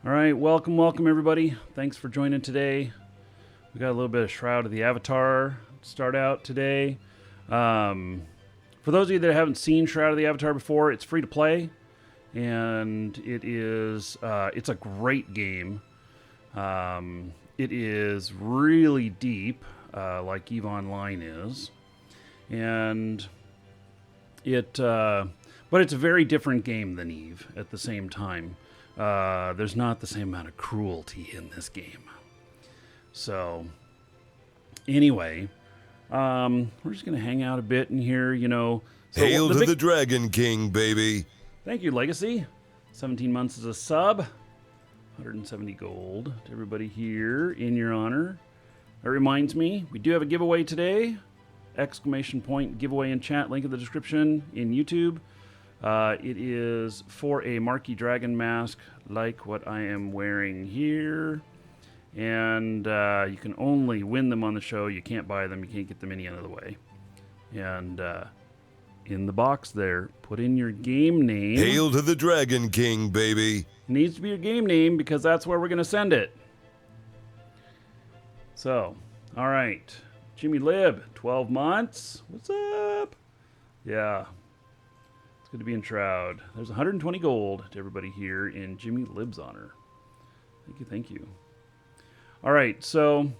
All right, welcome everybody. Thanks for joining today. We got a little bit of Shroud of the Avatar to start out today. For those of you that haven't seen Shroud of the Avatar before, it's free to play, and it's a great game. It is really deep, like EVE Online is, and but it's a very different game than EVE at the same time. There's not the same amount of cruelty in this game. So, anyway, we're just going to hang out a bit in here, So Hail to the Dragon King, baby. Thank you, Legacy. 17 months as a sub. 170 gold to everybody here in your honor. That reminds me, we do have a giveaway today. ! Giveaway in chat, link in the description in YouTube. It is for a Marquee Dragon mask like what I am wearing here. And you can only win them on the show. You can't buy them. You can't get them any other way. And in the box there, put in your game name. Hail to the Dragon King, baby. It needs to be your game name because that's where we're going to send it. So, all right. Jimmy Lib, 12 months. What's up? Yeah. It's good to be in Shroud. There's 120 gold to everybody here in Jimmy Lib's honor. Thank you, thank you. All right, so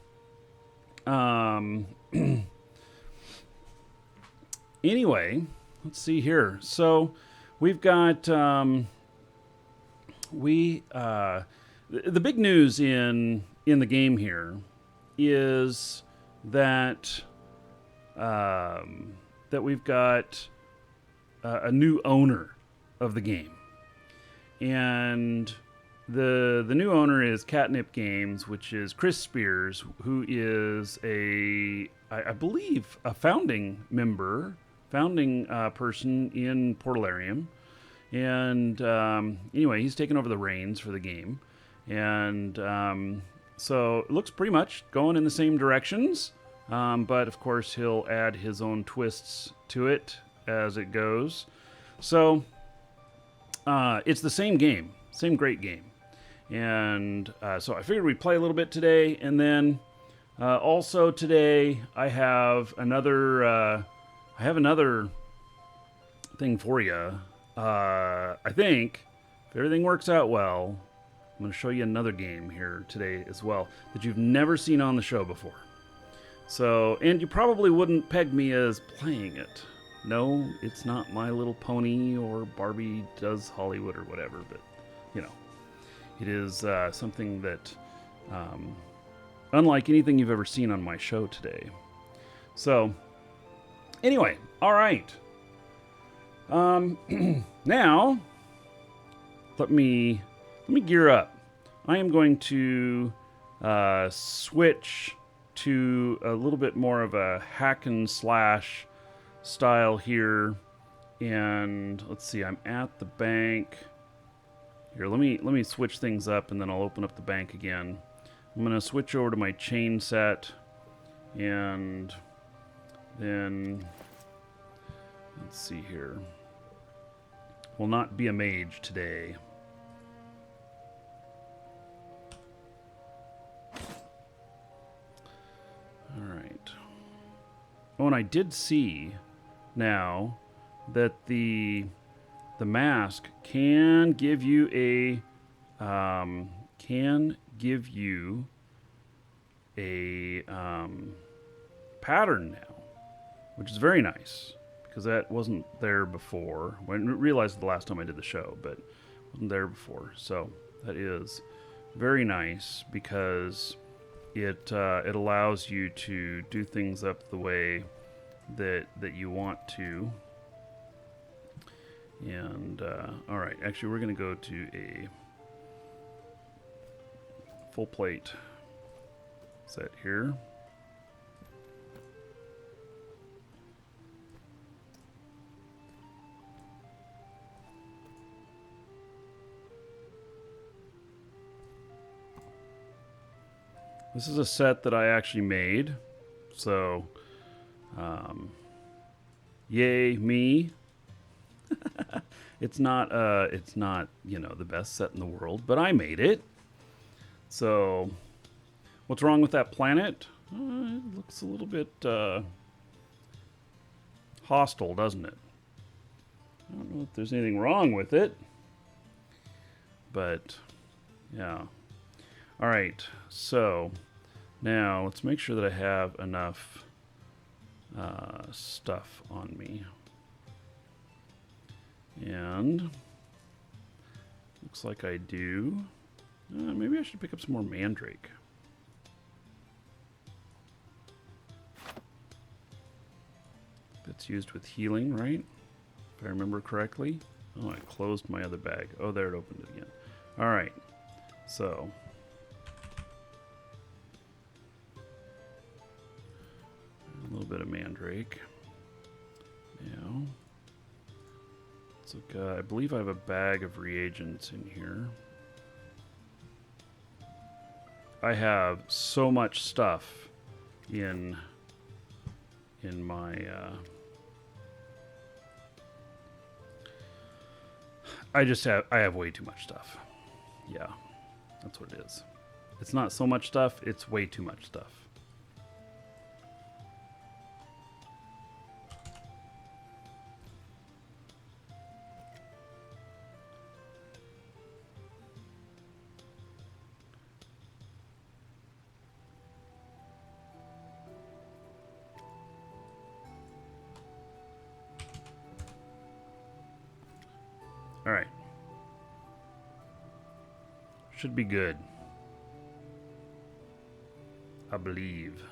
anyway, let's see here. So we've got the big news in the game here is that that we've got a new owner of the game, and the new owner is Catnip Games, which is Chris Spears, who is I believe a founding person in Portalarium, and anyway, he's taken over the reins for the game, and so it looks pretty much going in the same directions, but of course he'll add his own twists to it as it goes. So it's the same game, same great game. And so I figured we'd play a little bit today, and then also today I have another thing for you. I think if everything works out well, I'm going to show you another game here today as well that you've never seen on the show before. So, and you probably wouldn't peg me as playing it. No, it's not My Little Pony or Barbie Does Hollywood or whatever, but it is something that, unlike anything you've ever seen on my show today. So, anyway, all right. Now, let me gear up. I am going to switch to a little bit more of a hack and slash style here, and let's see. I'm at the bank. Here, let me switch things up, and then I'll open up the bank again. I'm going to switch over to my chain set, and then let's see here. Will not be a mage today. All right. Oh, and I did see now that the mask can give you a pattern now, which is very nice because that wasn't there before. I realized the last time I did the show, but it wasn't there before. So that is very nice because it allows you to do things up the way that you want to. And all right, actually we're going to go to a full plate set here. This is a set that I actually made, so yay me. It's not the best set in the world, but I made it. So, what's wrong with that planet? It looks a little bit hostile, doesn't it? I don't know if there's anything wrong with it, but yeah. All right, so now let's make sure that I have enough stuff on me. And looks like I do. Maybe I should pick up some more mandrake. That's used with healing, right? If I remember correctly. Oh, I closed my other bag. Oh, there, it opened it again. All right, so a little bit of mandrake. Now, let's look. I believe I have a bag of reagents in here. I have so much stuff in my I have way too much stuff. Yeah, that's what it is. It's not so much stuff, it's way too much stuff. All right. Should be good. I believe.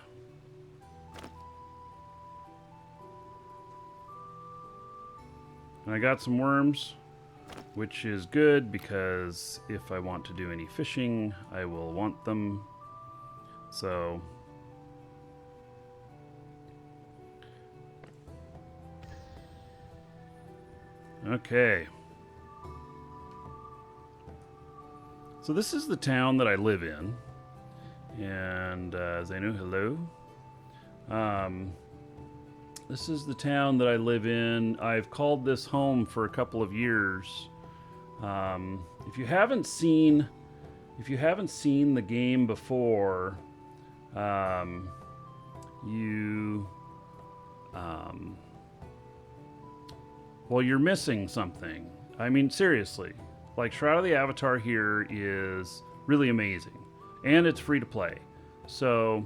And I got some worms, which is good because if I want to do any fishing, I will want them. So okay. So this is the town that I live in, and Zenu, hello. This is the town that I live in. I've called this home for a couple of years. If you haven't seen the game before, well, you're missing something. I mean, seriously. Like, Shroud of the Avatar here is really amazing. And it's free to play. So,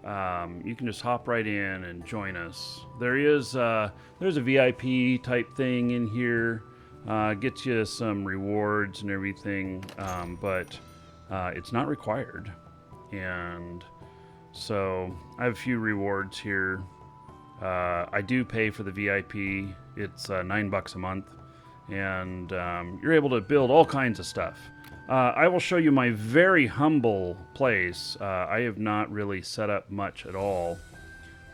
you can just hop right in and join us. There's a VIP type thing in here. Gets you some rewards and everything. But it's not required. And so, I have a few rewards here. I do pay for the VIP. It's $9 a month. And you're able to build all kinds of stuff. I will show you my very humble place. I have not really set up much at all.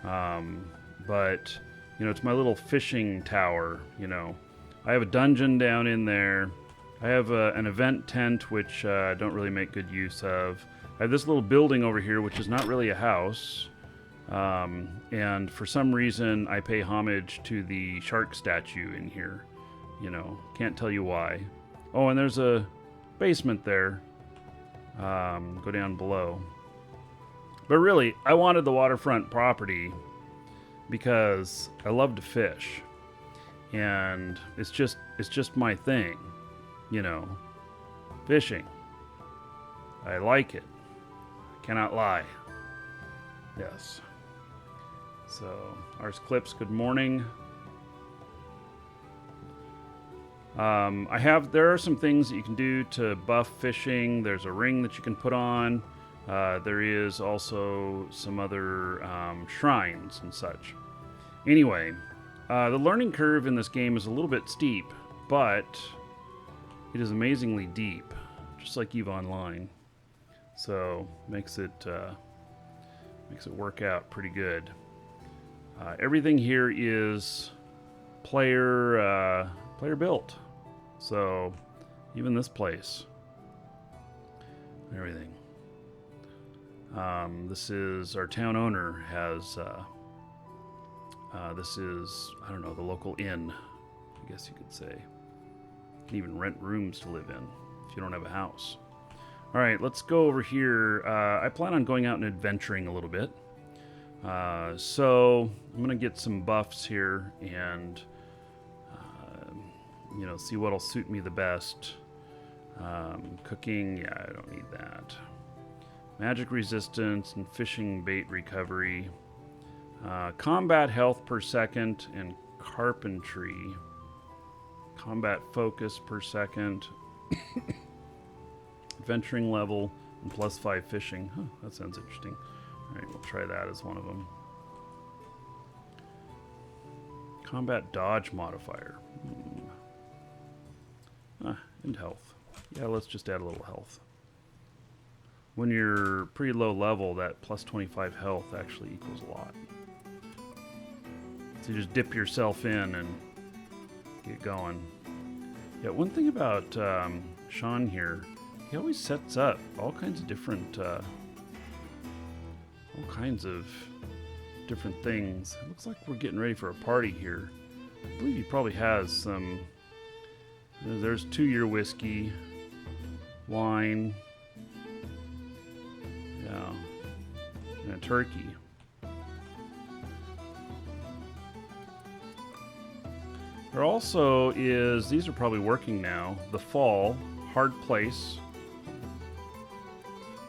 But, you know, it's my little fishing tower, you know. I have a dungeon down in there. I have an event tent, which I don't really make good use of. I have this little building over here, which is not really a house. And for some reason, I pay homage to the shark statue in here. You know, can't tell you why. Oh, and there's a basement there. Go down below. But really, I wanted the waterfront property because I love to fish. And it's just my thing, you know. Fishing. I like it. I cannot lie. Yes. So, Ars Clips, good morning. There are some things that you can do to buff fishing. There's a ring that you can put on. There is also some other shrines and such. Anyway, the learning curve in this game is a little bit steep, but it is amazingly deep, just like EVE Online. So makes it work out pretty good. Everything here is player built. So even this place, everything. This is our town owner has. This is, I don't know, the local inn, I guess you could say. You can even rent rooms to live in if you don't have a house. All right, let's go over here. I plan on going out and adventuring a little bit. So I'm going to get some buffs here and, see what'll suit me the best. Cooking, yeah, I don't need that. Magic resistance and fishing bait recovery. Combat health per second and carpentry. Combat focus per second. Adventuring level and +5 fishing. Huh, that sounds interesting. Alright, we'll try that as one of them. Combat dodge modifier. And health. Yeah, let's just add a little health. When you're pretty low level, that +25 health actually equals a lot. So you just dip yourself in and get going. Yeah, one thing about Sean here, he always sets up all kinds of different things. It looks like we're getting ready for a party here. I believe he probably has some. There's 2-year whiskey, wine, yeah, and a turkey. There also is, these are probably working now, the Fall, Hard Place,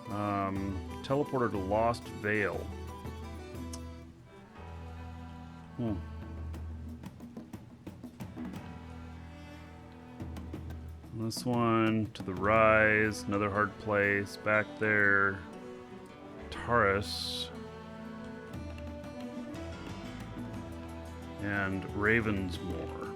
Teleporter to Lost Vale. This one to the Rise, another hard place. Back there, Taurus. And Ravensmoor.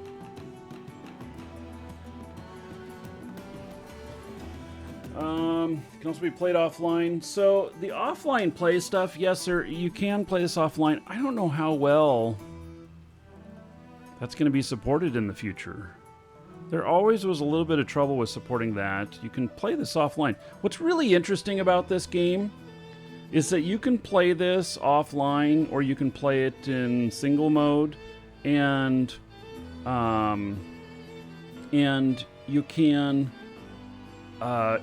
Can also be played offline. So the offline play stuff, yes, sir, you can play this offline. I don't know how well that's going to be supported in the future. There always was a little bit of trouble with supporting that. You can play this offline. What's really interesting about this game is that you can play this offline or you can play it in single mode, and you can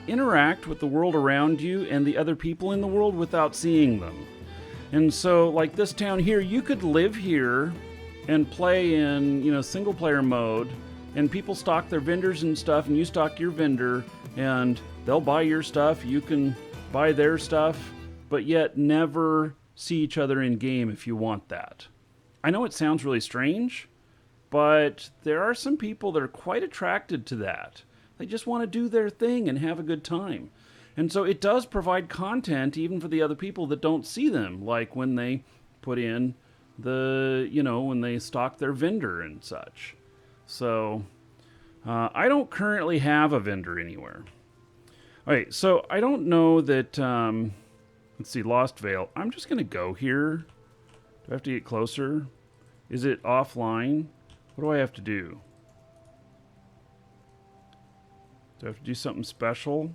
interact with the world around you and the other people in the world without seeing them. And so, like this town here, you could live here and play in, single player mode, and people stock their vendors and stuff, and you stock your vendor, and they'll buy your stuff, you can buy their stuff, but yet never see each other in game if you want that. I know it sounds really strange, but there are some people that are quite attracted to that. They just want to do their thing and have a good time. And so it does provide content even for the other people that don't see them, like when they put in when they stock their vendor and such. So I don't currently have a vendor anywhere. All right, so I don't know that, let's see, Lost Vale. I'm just going to go here. Do I have to get closer? Is it offline? What do I have to do? Do I have to do something special?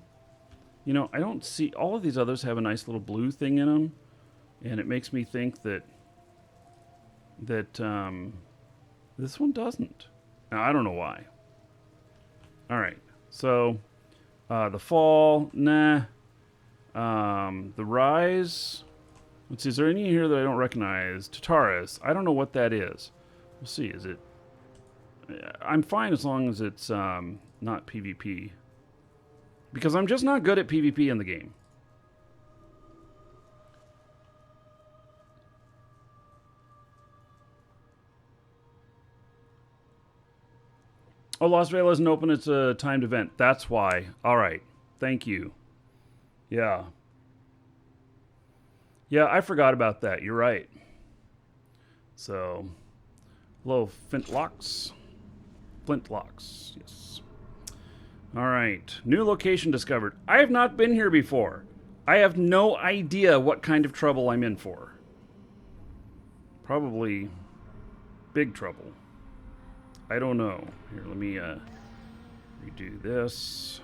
I don't see, all of these others have a nice little blue thing in them, and it makes me think that this one doesn't. Now, I don't know why. All right, so the Fall, nah. The Rise, let's see, is there any here that I don't recognize? Tartarus, I don't know what that is. We'll see, is it, I'm fine as long as it's not PvP. Because I'm just not good at PvP in the game. Oh, Lost Vale isn't open. It's a timed event. That's why. All right. Thank you. Yeah. Yeah, I forgot about that. You're right. So, hello, Flintlocks. Flintlocks, yes. All right. New location discovered. I have not been here before. I have no idea what kind of trouble I'm in for. Probably big trouble. I don't know. Here, let me redo this.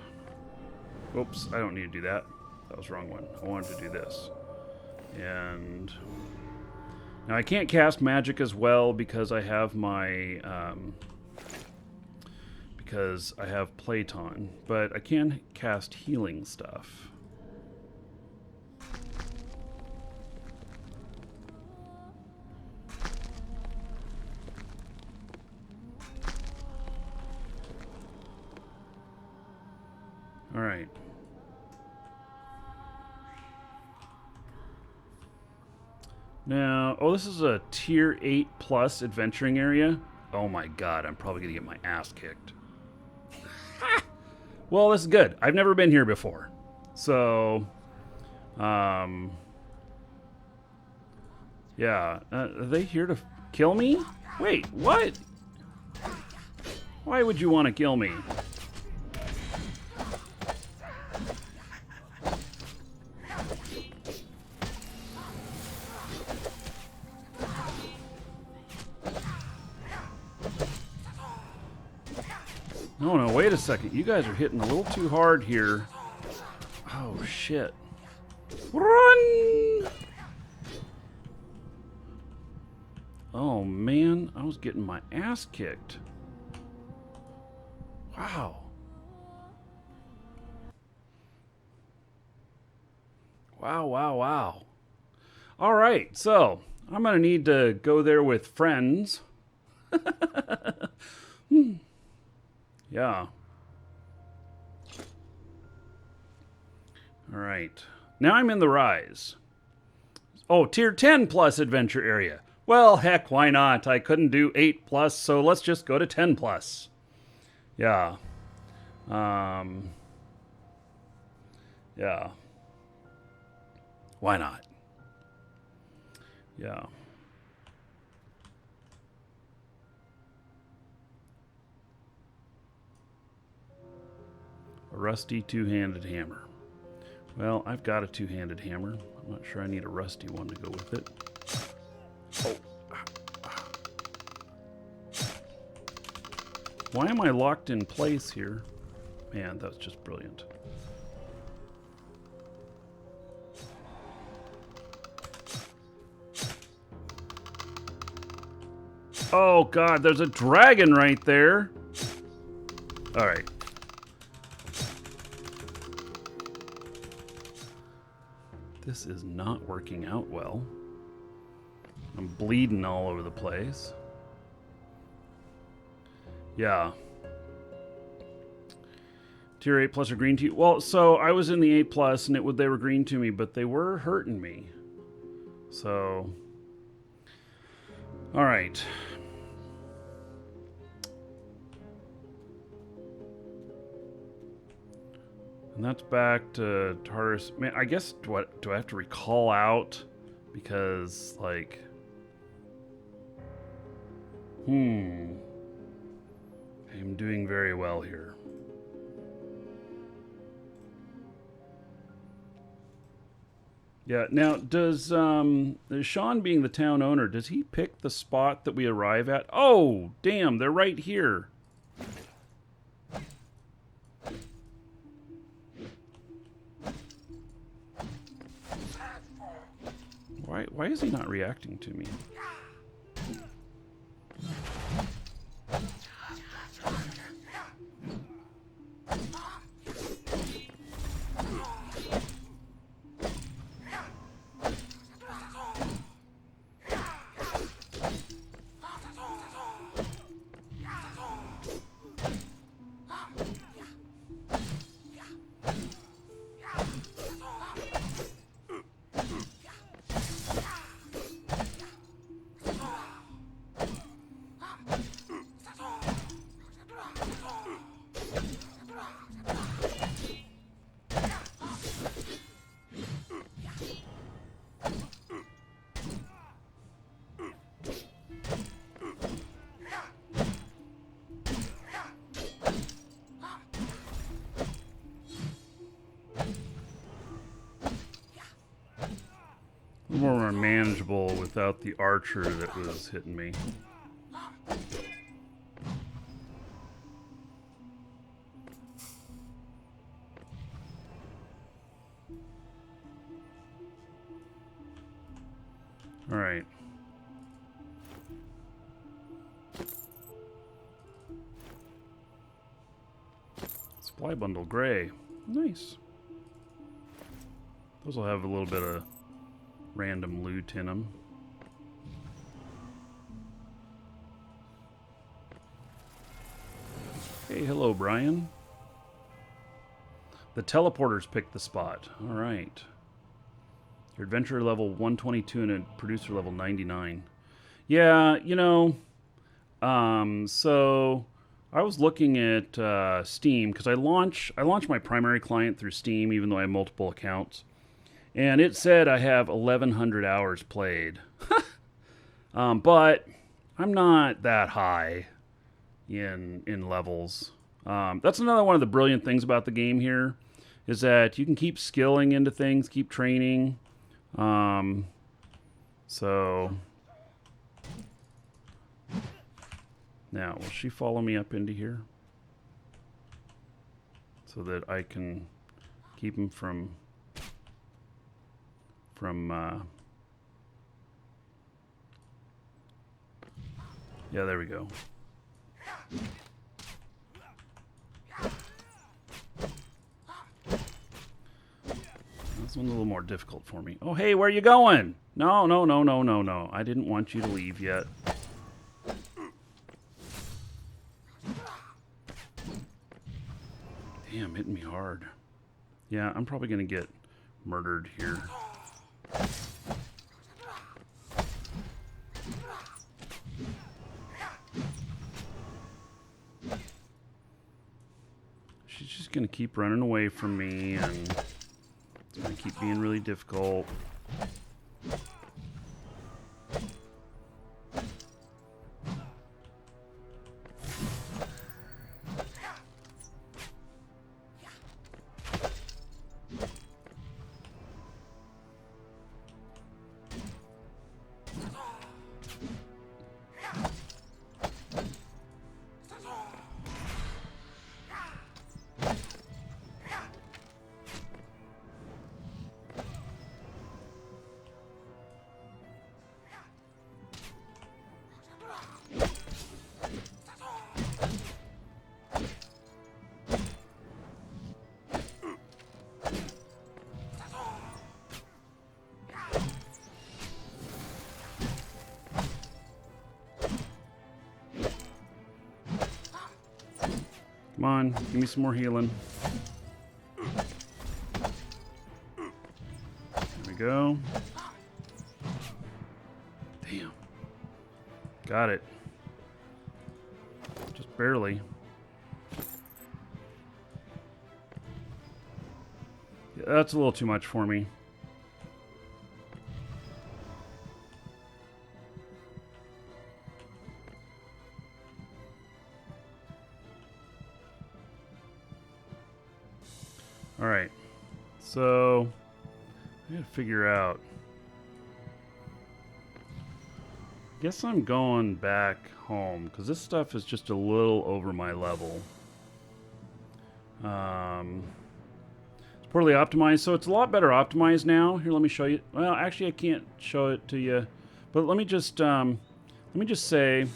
Oops, I don't need to do that. That was the wrong one. I wanted to do this. And now I can't cast magic as well because I have my because I have Playton, but I can cast healing stuff. All right. Now, oh, this is a tier 8 plus adventuring area. Oh my god, I'm probably gonna get my ass kicked. Well, this is good. I've never been here before. So, yeah. Are they here to kill me? Wait, what? Why would you want to kill me? Oh no, wait a second. You guys are hitting a little too hard here. Oh shit. Run! Oh man, I was getting my ass kicked. Wow. Wow, wow, wow. All right, so I'm going to need to go there with friends. Yeah. All right. Now I'm in the Rise. Oh, tier 10 plus adventure area. Well, heck, why not? I couldn't do 8 plus, so let's just go to 10 plus. Yeah. Yeah. Why not? Yeah. A rusty two-handed hammer. Well, I've got a two-handed hammer. I'm not sure I need a rusty one to go with it. Oh. Why am I locked in place here? Man, that's just brilliant. Oh god, there's a dragon right there. All right. This is not working out well. I'm bleeding all over the place. Yeah. Tier 8 plus or green to you. Well, so I was in the 8 plus and they were green to me, but they were hurting me. So, all right. And that's back to Tartarus. Man, I guess, do I have to recall out? Because, like... I'm doing very well here. Yeah, now, does Sean being the town owner, does he pick the spot that we arrive at? Oh, damn, they're right here. Why is he not reacting to me? A little more manageable without the archer that was hitting me. All right. Supply bundle gray. Nice. Those will have a little bit of random loot in them. Hey, hello, Brian. The teleporters picked the spot. All right. Your adventurer level 122 and a producer level 99. Yeah, you know, so I was looking at Steam because I launched my primary client through Steam, even though I have multiple accounts, and it said I have 1,100 hours played. But I'm not that high in levels. That's another one of the brilliant things about the game here, is that you can keep skilling into things, keep training. So now, will she follow me up into here so that I can keep him from yeah, there we go. This one's a little more difficult for me. Oh, hey, where are you going? No, no, no, no, no, no. I didn't want you to leave yet. Damn, hitting me hard. Yeah, I'm probably going to get murdered here. She's just going to keep running away from me, and it's going to keep being really difficult. Come on, give me some more healing. There we go. Damn. Got it. Just barely. Yeah, that's a little too much for me. All right, so I gotta figure out. Guess I'm going back home because this stuff is just a little over my level. It's poorly optimized, so it's a lot better optimized now. Here, let me show you. Well, actually, I can't show it to you, but let me just say,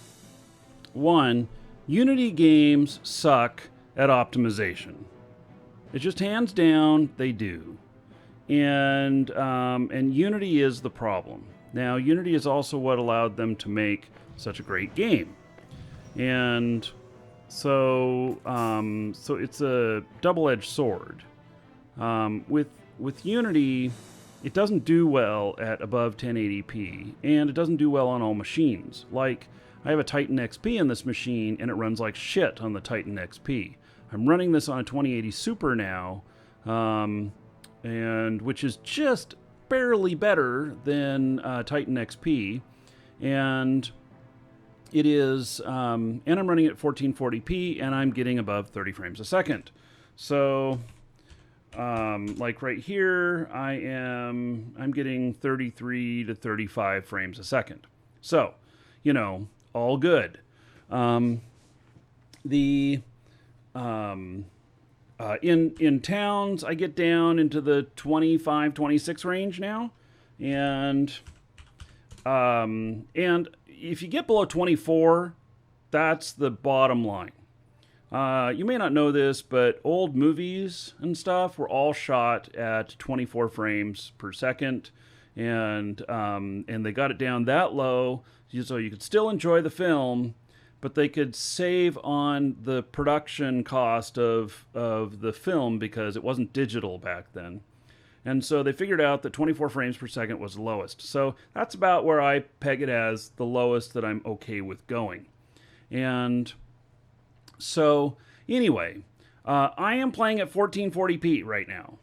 one, Unity games suck at optimization. It's just hands down, they do. And Unity is the problem. Now, Unity is also what allowed them to make such a great game. And so it's a double-edged sword. With Unity, it doesn't do well at above 1080p, and it doesn't do well on all machines. Like, I have a Titan XP in this machine, and it runs like shit on the Titan XP. I'm running this on a 2080 Super now, and which is just barely better than Titan XP, and it is, and I'm running it 1440p, and I'm getting above 30 frames a second. So, like right here, I'm getting 33 to 35 frames a second. So, you know, all good. In towns, I get down into the 25, 26 range now, and if you get below 24, that's the bottom line. You may not know this, but old movies and stuff were all shot at 24 frames per second, and they got it down that low so you could still enjoy the film, but they could save on the production cost of the film because it wasn't digital back then. And so they figured out that 24 frames per second was the lowest. So that's about where I peg it as the lowest that I'm okay with going. And so anyway, I am playing at 1440p right now,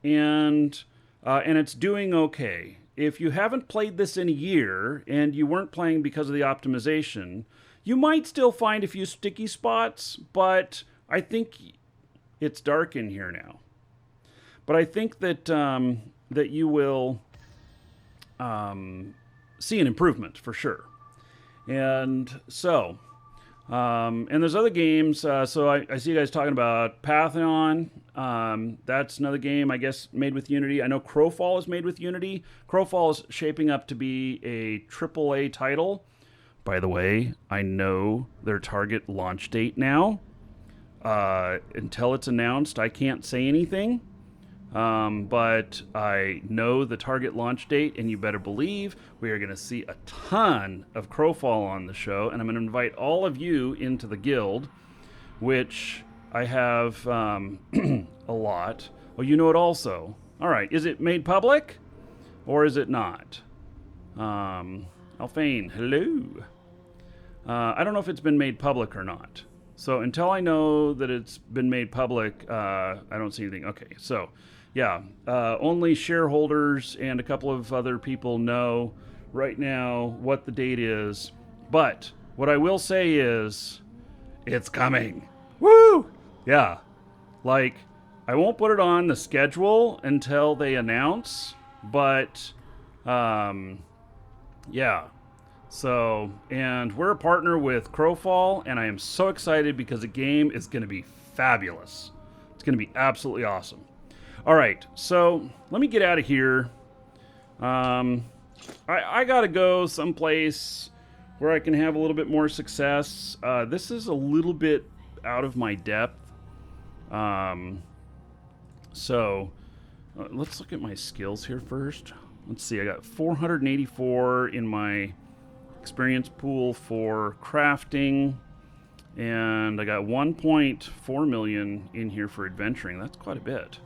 and it's doing okay. If you haven't played this in a year and you weren't playing because of the optimization, you might still find a few sticky spots, but I think it's dark in here now. But I think that that you will see an improvement for sure. And so, and there's other games. So I see you guys talking about Pantheon. That's another game, I guess, made with Unity. I know Crowfall is made with Unity. Crowfall is shaping up to be a AAA title. By the way, I know their target launch date now. Until it's announced, I can't say anything. But I know the target launch date, and you better believe we are going to see a ton of Crowfall on the show, and I'm going to invite all of you into the guild, which I have a lot. Oh, you know it also. All right, is it made public, or is it not? Alphane, hello. I don't know if it's been made public or not. So until I know that it's been made public, I don't see anything. Okay, so yeah, only shareholders and a couple of other people know right now what the date is. But what I will say is, it's coming. Woo! Yeah, like I won't put it on the schedule until they announce. But yeah. So, and we're a partner with Crowfall, and I am so excited because the game is going to be fabulous. It's going to be absolutely awesome. All right, so let me get out of here. I got to go someplace where I can have a little bit more success. This is a little bit out of my depth. So let's look at my skills here first. Let's see, I got 484 in my experience pool for crafting, and I got 1.4 million in here for adventuring. That's quite a bit.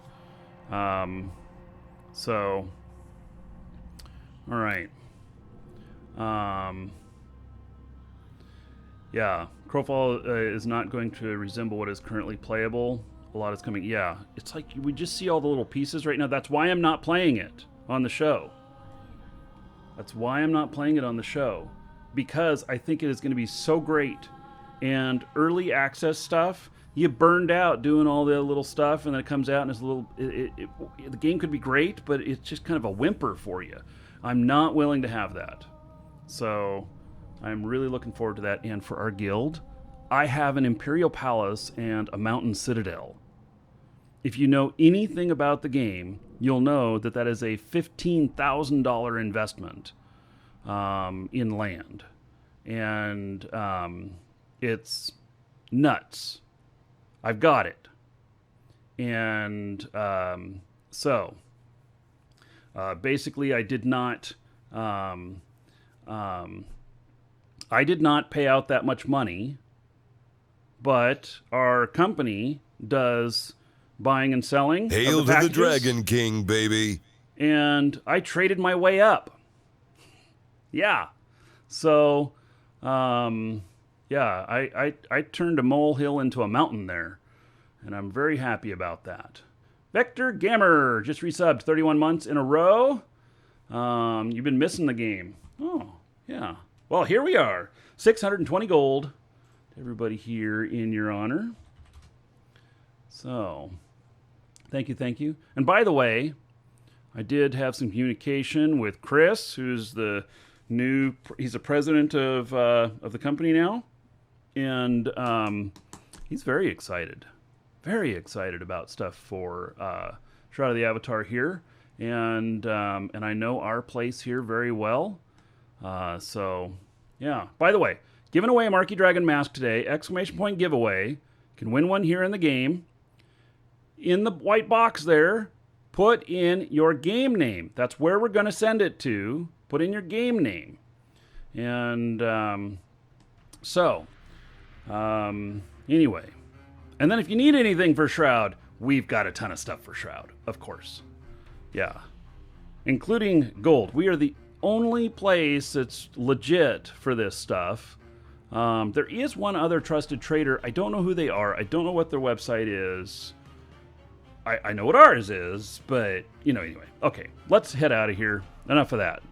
So, all right. Yeah, Crowfall is not going to resemble what is currently playable. A lot is coming. Yeah, it's like we just see all the little pieces right now. That's why I'm not playing it on the show. That's why I'm not playing it on the show. Because I think it is going to be so great. And early access stuff, you burned out doing all the little stuff, and then it comes out and it's a little... the game could be great, but it's just kind of a whimper for you. I'm not willing to have that. So I'm really looking forward to that. And for our guild, I have an Imperial Palace and a Mountain Citadel. If you know anything about the game, you'll know that that is a $15,000 investment in land. And it's nuts. I've got it. And so basically I did not pay out that much money, but our company does buying and selling. Hail of the to the packages, Dragon King, baby. and I traded my way up. Yeah. So, yeah, I turned a molehill into a mountain there, and I'm very happy about that. Vector Gamer just resubbed 31 months in a row. You've been missing the game. Oh, yeah. Well, here we are. 620 gold. Everybody here in your honor. So, thank you, thank you. And by the way, I did have some communication with Chris, who's the he's the president of the company now, and he's very excited about stuff for Shroud of the Avatar here, and I know our place here very well. So, yeah. By the way, giving away a Marquee Dragon mask today! ! Giveaway. You can win one here in the game. In the white box there, put in your game name. That's where we're going to send it to. Put in your game name. And anyway. And then if you need anything for Shroud, we've got a ton of stuff for Shroud, of course. Yeah. Including gold. We are the only place that's legit for this stuff. There is one other trusted trader. I don't know who they are. I don't know what their website is. I know what ours is, but, anyway. Okay, let's head out of here. Enough of that.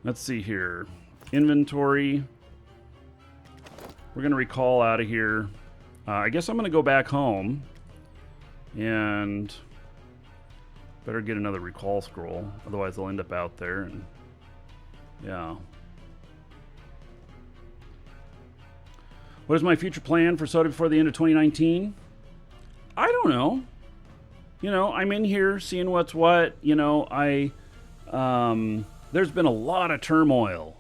Let's see here. Inventory. We're going to recall out of here. I guess I'm going to go back home. And better get another recall scroll. Otherwise, they'll end up out there. And yeah. What is my future plan for SotA before the end of 2019? I don't know. I'm in here seeing what's what. There's been a lot of turmoil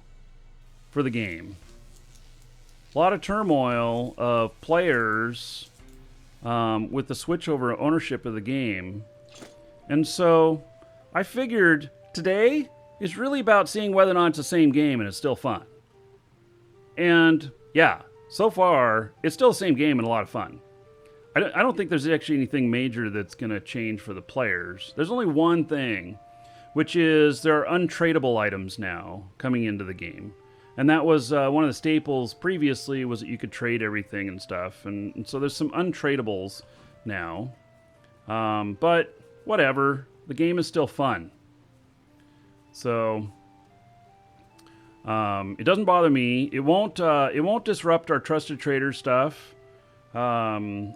for the game. A lot of turmoil of players with the switchover ownership of the game. And so I figured today is really about seeing whether or not it's the same game and it's still fun. And yeah. So far, it's still the same game and a lot of fun. I don't think there's actually anything major that's going to change for the players. There's only one thing, which is there are untradeable items now coming into the game. And that was one of the staples previously was that you could trade everything and stuff. And so there's some untradables now. But whatever. The game is still fun. So it doesn't bother me. It won't disrupt our trusted trader stuff. A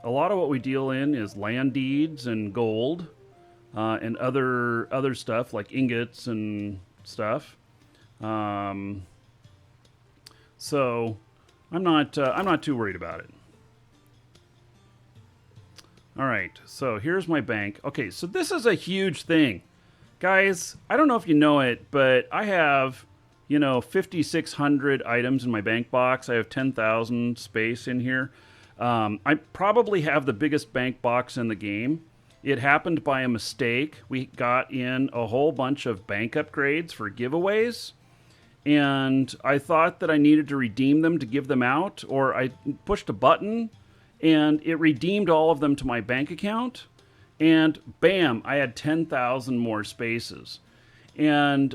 lot of what we deal in is land deeds and gold, and other stuff like ingots and stuff. So I'm not too worried about it. All right. So here's my bank. Okay. So this is a huge thing, guys. I don't know if you know it, but I have 5,600 items in my bank box. I have 10,000 space in here. I probably have the biggest bank box in the game. It happened by a mistake. We got in a whole bunch of bank upgrades for giveaways, and I thought that I needed to redeem them to give them out, or I pushed a button, and it redeemed all of them to my bank account, and bam, I had 10,000 more spaces. And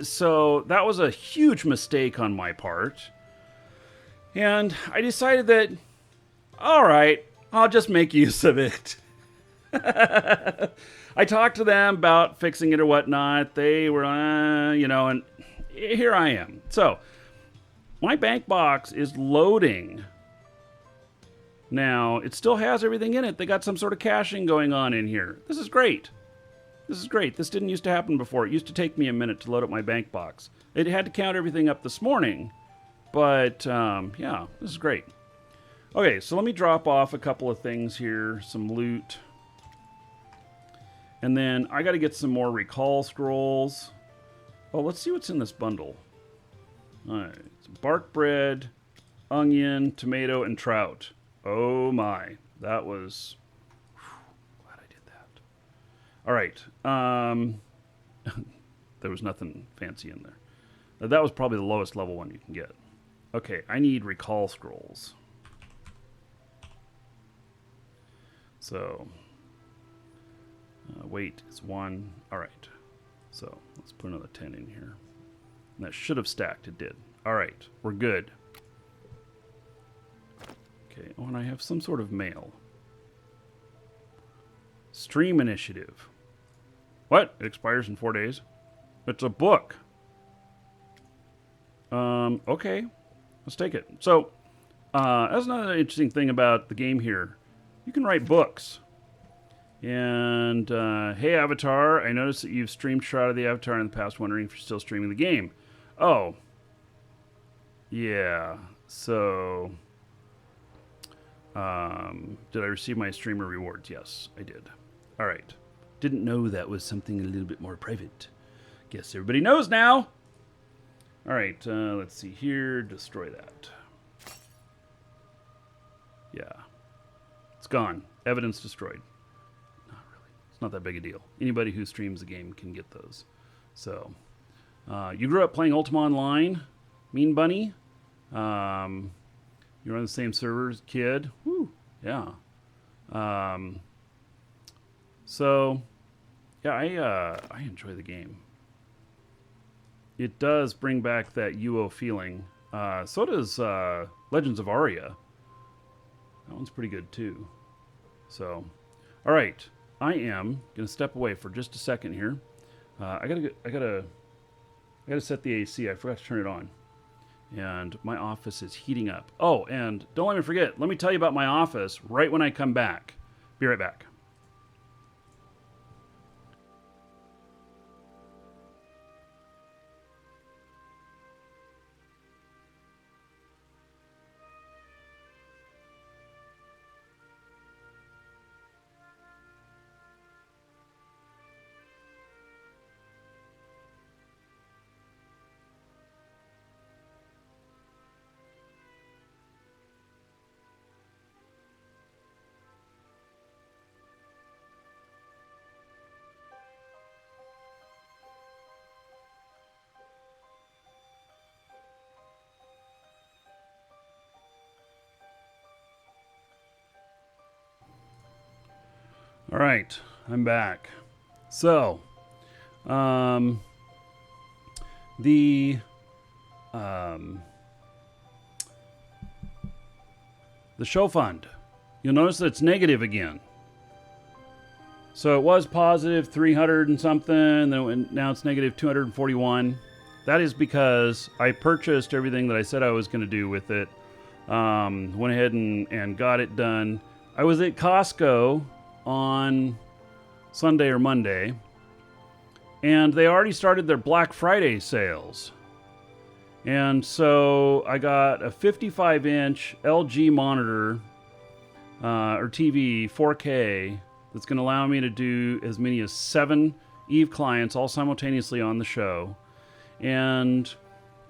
so that was a huge mistake on my part. And I decided that, all right, I'll just make use of it. I talked to them about fixing it or whatnot. They were, and here I am. So my bank box is loading. Now, it still has everything in it. They got some sort of caching going on in here. This is great. This didn't used to happen before. It used to take me a minute to load up my bank box. It had to count everything up this morning. But, yeah, this is great. Okay, so let me drop off a couple of things here. Some loot. And then I got to get some more recall scrolls. Oh, let's see what's in this bundle. All right. Some bark bread, onion, tomato, and trout. Oh, my. That was... glad I did that. All right. There was nothing fancy in there. That was probably the lowest level one you can get. Okay, I need recall scrolls. So, weight is 1. All right. So, let's put another 10 in here. And that should have stacked. It did. All right, we're good. Okay, oh, and I have some sort of mail. Stream initiative. What? It expires in 4 days? It's a book. Okay. Let's take it. So, that's another interesting thing about the game here. You can write books. And, hey, Avatar, I noticed that you've streamed Shroud of the Avatar in the past, wondering if you're still streaming the game. Oh. Yeah. So, did I receive my streamer rewards? Yes, I did. All right. Didn't know that was something a little bit more private. Guess everybody knows now. All right, let's see here. Destroy that. Yeah. It's gone. Evidence destroyed. Not really. It's not that big a deal. Anybody who streams the game can get those. So, you grew up playing Ultima Online, Mean Bunny. You're on the same servers, kid. Woo. Yeah. So, yeah, I enjoy the game. It does bring back that UO feeling. So does Legends of Aria. That one's pretty good too. So, all right, I am gonna step away for just a second here. I gotta set the AC. I forgot to turn it on, and my office is heating up. Oh, and don't let me forget. Let me tell you about my office right when I come back. Be right back. All right, I'm back. So, the show fund, you'll notice that it's negative again. So it was positive 300 and something, then now it's negative 241. That is because I purchased everything that I said I was going to do with it. Went ahead and got it done. I was at Costco on Sunday or Monday, and they already started their Black Friday sales. And so I got a 55-inch LG monitor, or TV, 4K, that's going to allow me to do as many as 7 Eve clients all simultaneously on the show. And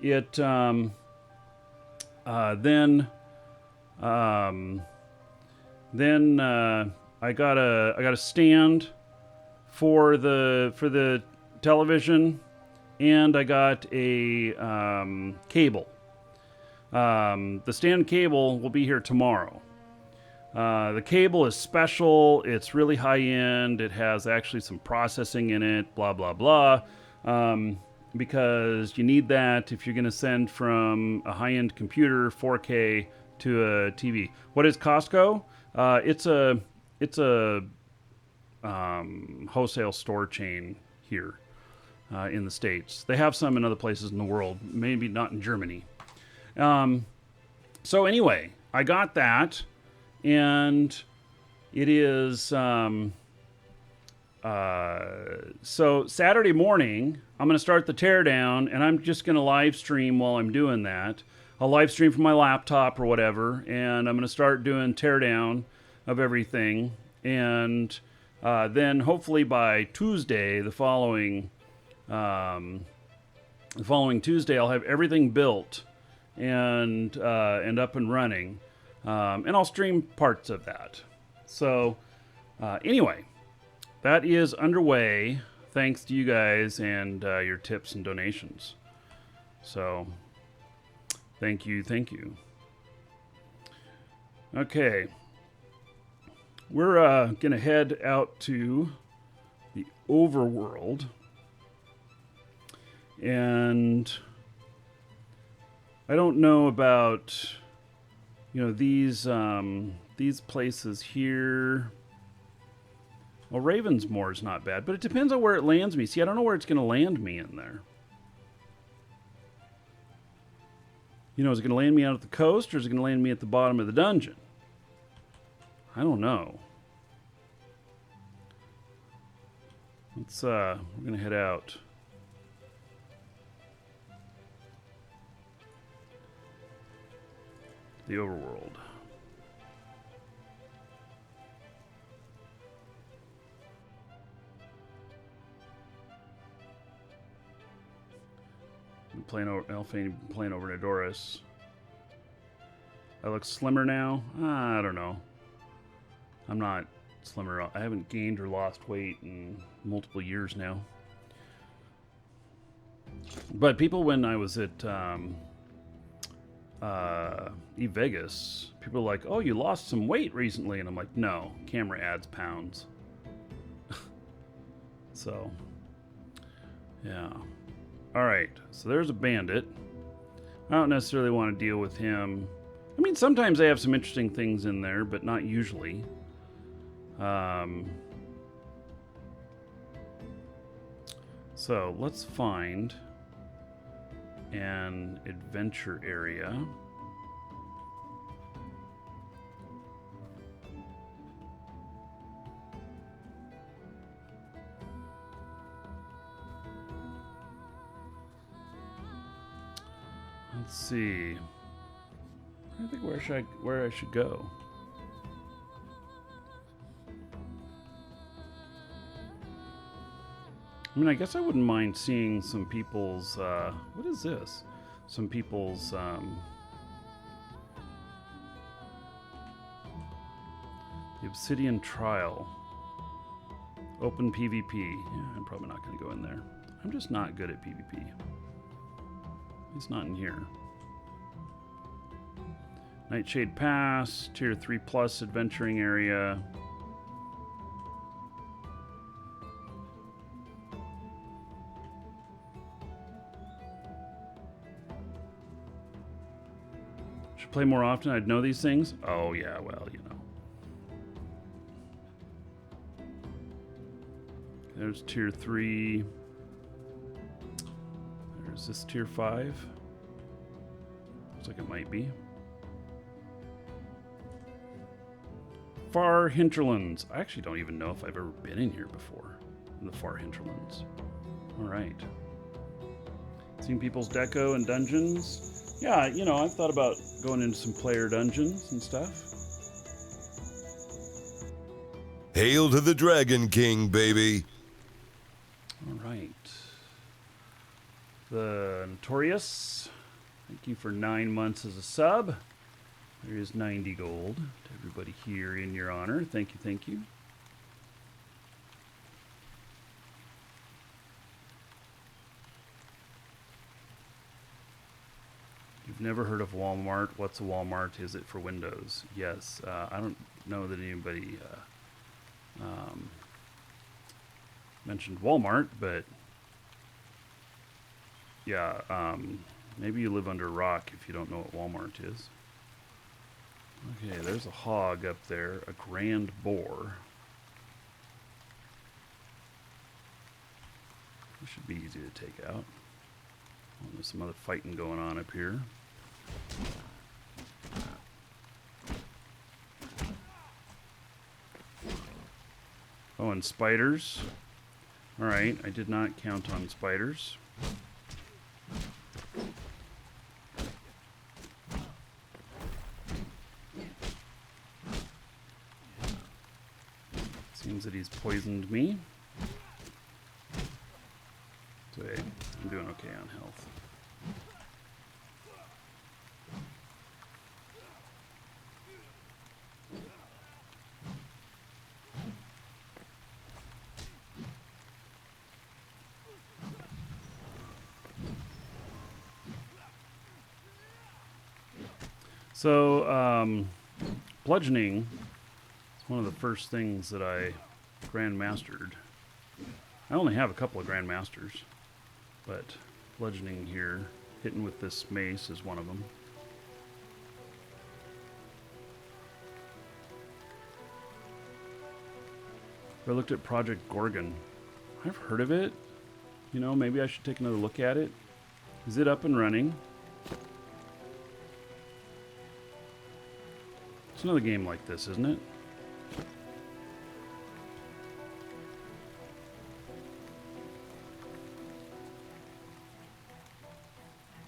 it then I got a stand for the television, and I got a cable. The stand cable will be here tomorrow. The cable is special. It's really high end. It has actually some processing in it, blah, blah, blah. Because you need that if you're going to send from a high-end computer 4K to a TV. What is Costco? It's a wholesale store chain here in the States. They have some in other places in the world, maybe not in Germany. So anyway, I got that, and it is so Saturday morning I'm going to start the teardown, and I'm just going to live stream while I'm doing that. I'll live stream from my laptop or whatever, and I'm going to start doing teardown of everything, and then hopefully by Tuesday, the following Tuesday, I'll have everything built and up and running, and I'll stream parts of that. So anyway, that is underway, thanks to you guys and your tips and donations. So thank you. Okay, we're gonna head out to the overworld, and I don't know about these places here. Well, Ravensmoor is not bad, but it depends on where it lands me. See, I don't know where it's going to land me in there. Is it going to land me out at the coast, or is it going to land me at the bottom of the dungeon? I don't know. Let's, we're going to head out. The overworld. playing over Adoris. I look slimmer now. I don't know. I'm not slimmer. I haven't gained or lost weight in multiple years now. But people, when I was at Vegas, people were like, "Oh, you lost some weight recently," and I'm like, "No, camera adds pounds." So, yeah. All right. So there's a bandit. I don't necessarily want to deal with him. I mean, sometimes they have some interesting things in there, but not usually. So let's find an adventure area. Let's see. I think where I should go. I mean, I guess I wouldn't mind seeing some people's, what is this? Some people's, the Obsidian Trial. Open PvP. Yeah, I'm probably not going to go in there. I'm just not good at PvP. It's not in here. Nightshade Pass, Tier 3 Plus Adventuring Area. Play more often, I'd know these things. Oh yeah, well, you know. There's tier 3. There's this tier 5. Looks like it might be. Far Hinterlands. I actually don't even know if I've ever been in here before. In the Far Hinterlands. Alright. Seen people's deco and dungeons. Yeah, you know, I've thought about going into some player dungeons and stuff. Hail to the Dragon King, baby. All right. The Notorious, thank you for 9 months as a sub. There is 90 gold to everybody here in your honor. Thank you, thank you. You've never heard of Walmart. What's a Walmart? Is it for Windows? Yes. I don't know that anybody mentioned Walmart, but yeah, maybe you live under a rock if you don't know what Walmart is. Okay, there's a hog up there, a grand boar. This should be easy to take out. Oh, there's some other fighting going on up here. Oh, and spiders. Alright, I did not count on spiders. Seems that he's poisoned me. So hey, I'm doing okay on health. So, bludgeoning is one of the first things that I grandmastered. I only have a couple of grandmasters, but bludgeoning here, hitting with this mace is one of them. I looked at Project Gorgon. I've heard of it. You know, maybe I should take another look at it. Is it up and running? It's another game like this, isn't it?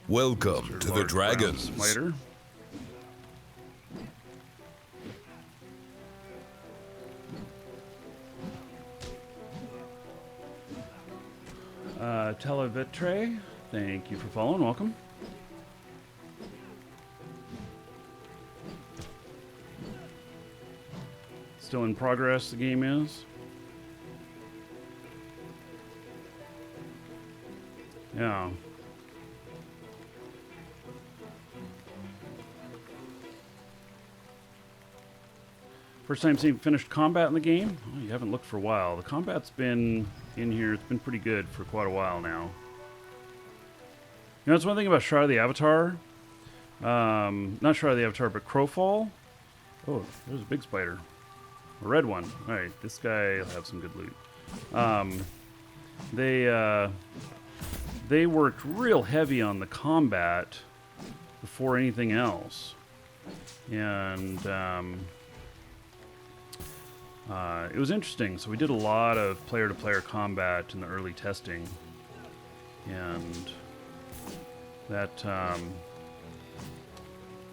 Welcome to the Dragons. Smiter. Televitre, Thank you for following. Welcome. Still in progress, the game is. Yeah. First time seeing finished combat in the game? Oh, you haven't looked for a while. The combat's been in here. It's been pretty good for quite a while now. You know, that's one thing about Shroud of the Avatar. Not Shroud of the Avatar, but Crowfall. Oh, there's a big spider. A red one. All right, this guy will have some good loot. They worked real heavy on the combat before anything else. And it was interesting. So we did a lot of player-to-player combat in the early testing. And that, I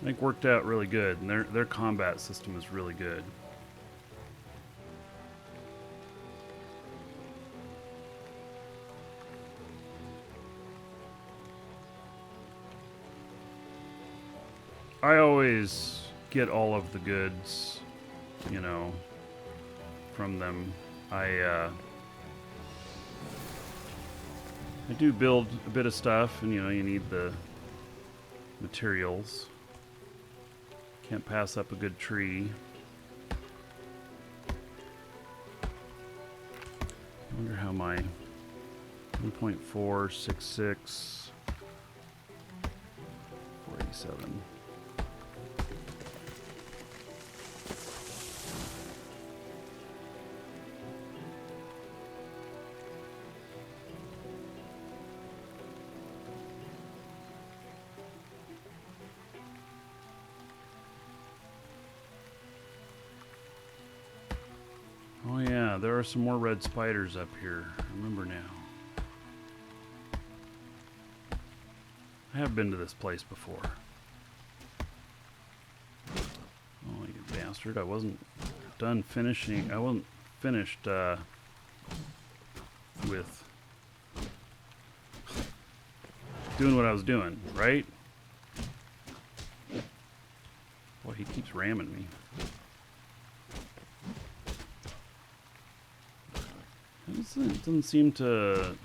think, worked out really good. And their combat system is really good. I always get all of the goods, you know, from them. I do build a bit of stuff, and you know, you need the materials. Can't pass up a good tree. I wonder how my 1.466 487. Oh yeah, there are some more red spiders up here. I remember now. I have been to this place before. Oh, you bastard. I wasn't done finishing. I wasn't finished with doing what I was doing, right? Boy, he keeps ramming me. It doesn't seem to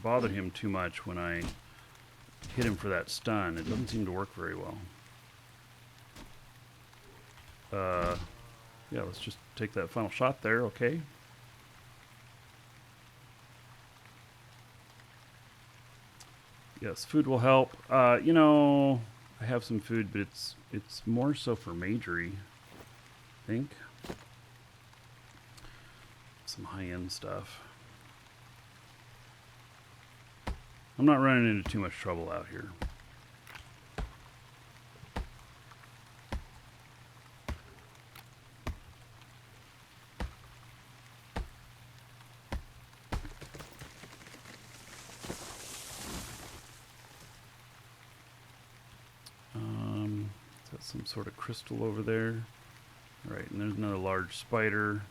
bother him too much when I hit him for that stun. It doesn't seem to work very well. Yeah, let's just take that final shot there, okay? Yes, food will help. You know, I have some food, but it's more so for Majory, I think. Some high-end stuff. I'm not running into too much trouble out here. Is that some sort of crystal over there? All right, and there's another large spider.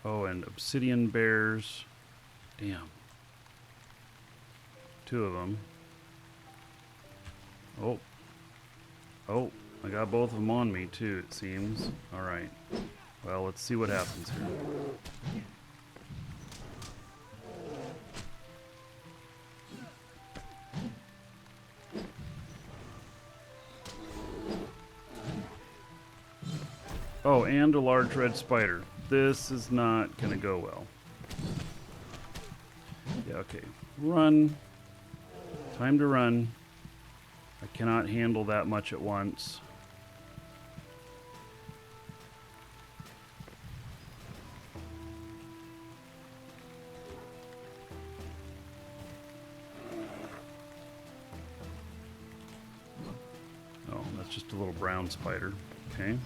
Oh, and obsidian bears. Damn. 2 of them. Oh. Oh, I got both of them on me too, it seems. Alright. Well, let's see what happens here. Oh, and a large red spider. This is not gonna go well. Yeah, okay. Run. Time to run. I cannot handle that much at once. Oh, that's just a little brown spider. Okay.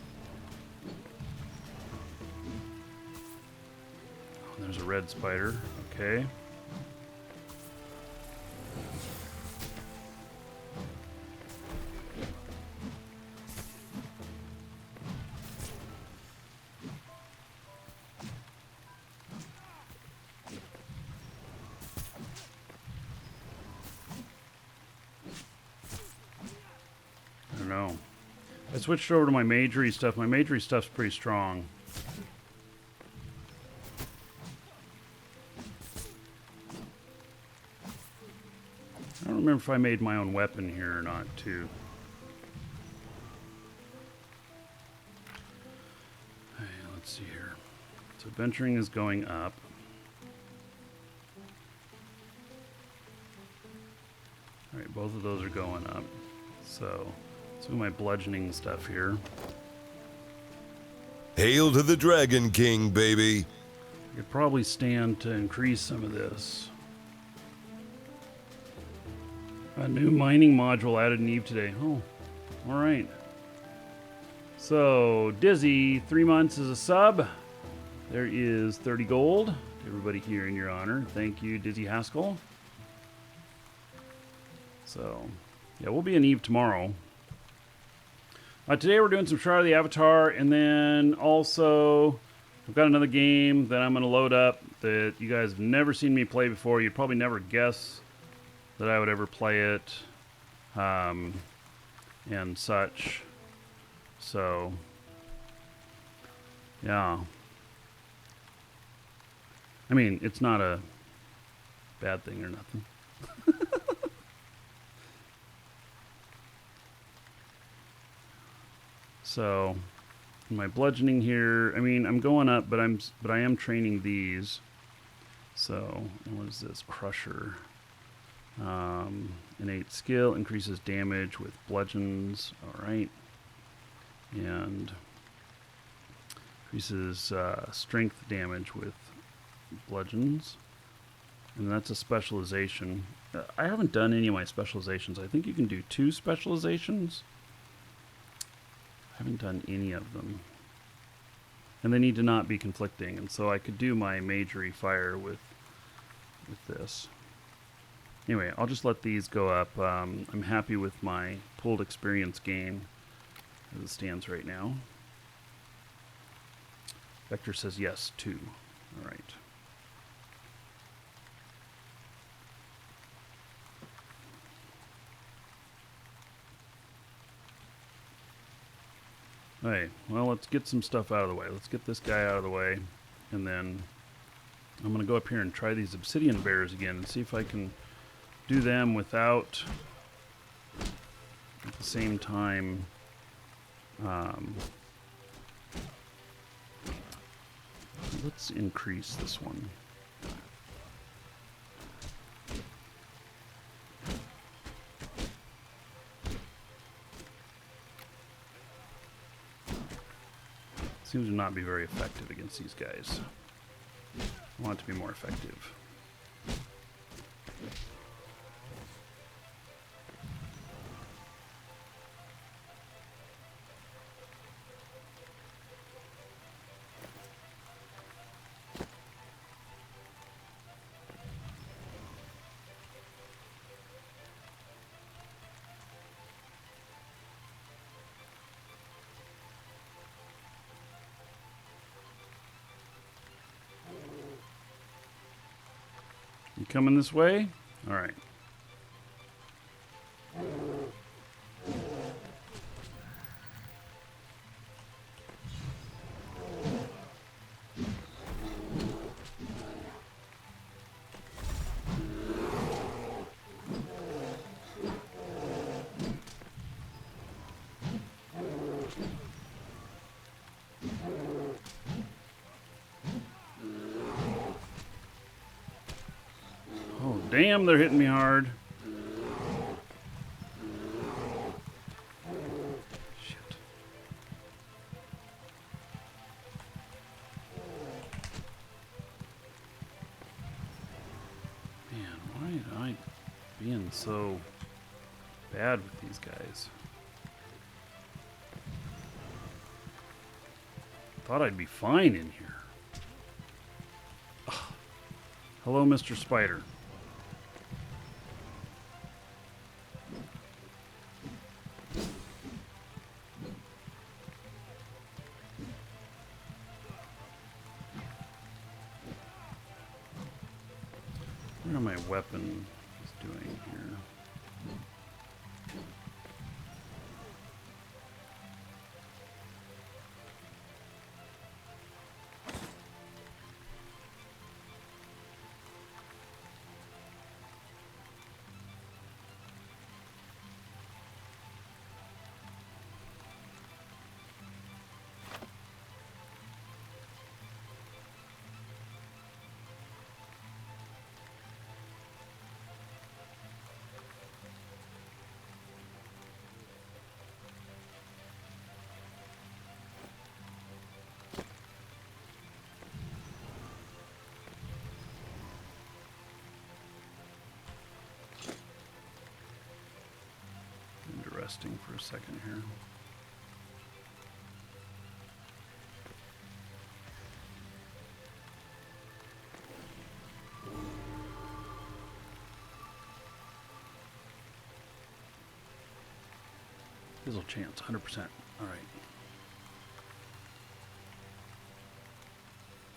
There's a red spider. Okay. know. I switched over to my majory stuff. My majory stuff's pretty strong. I don't remember if I made my own weapon here or not, too. Hey, let's see here. So adventuring is going up. Alright, both of those are going up. So, let's do my bludgeoning stuff here. Hail to the Dragon King, baby. I could probably stand to increase some of this. A new mining module added in Eve today. Oh, alright. So, Dizzy, 3 months as a sub. There is 30 gold to everybody here in your honor. Thank you, Dizzy Haskell. So, yeah, we'll be in Eve tomorrow. Today we're doing some Shroud of the Avatar, and then also I've got another game that I'm going to load up that you guys have never seen me play before. You'd probably never guess that I would ever play it, and such. So, yeah. I mean, it's not a bad thing or nothing. So, my bludgeoning here, I mean, I'm going up, but I am training these. So, what is this? Crusher. Innate skill increases damage with bludgeons. Alright. And increases strength damage with bludgeons. And that's a specialization. I haven't done any of my specializations. I think you can do 2 specializations. I haven't done any of them. And they need to not be conflicting. And so I could do my majory fire with this. Anyway, I'll just let these go up. I'm happy with my pooled experience gain as it stands right now. Vector says yes, 2. All right. Hey, well, let's get some stuff out of the way. Let's get this guy out of the way, and then I'm going to go up here and try these obsidian bears again and see if I can do them without, at the same time, let's increase this one. Seems to not be very effective against these guys. I want it to be more effective. You coming this way? All right. Damn, they're hitting me hard. Shit. Man, why am I being so bad with these guys? Thought I'd be fine in here. Ugh. Hello, Mr. Spider. My weapon is doing here. resting for a second here. Fizzle chance, 100%. All right.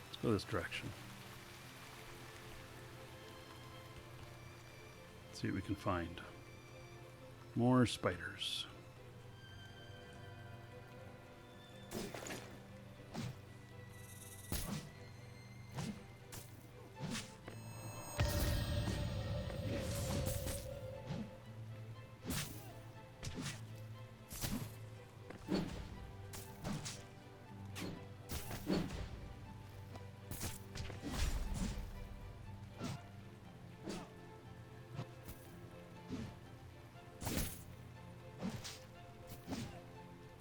Let's go this direction. See what we can find. More spiders.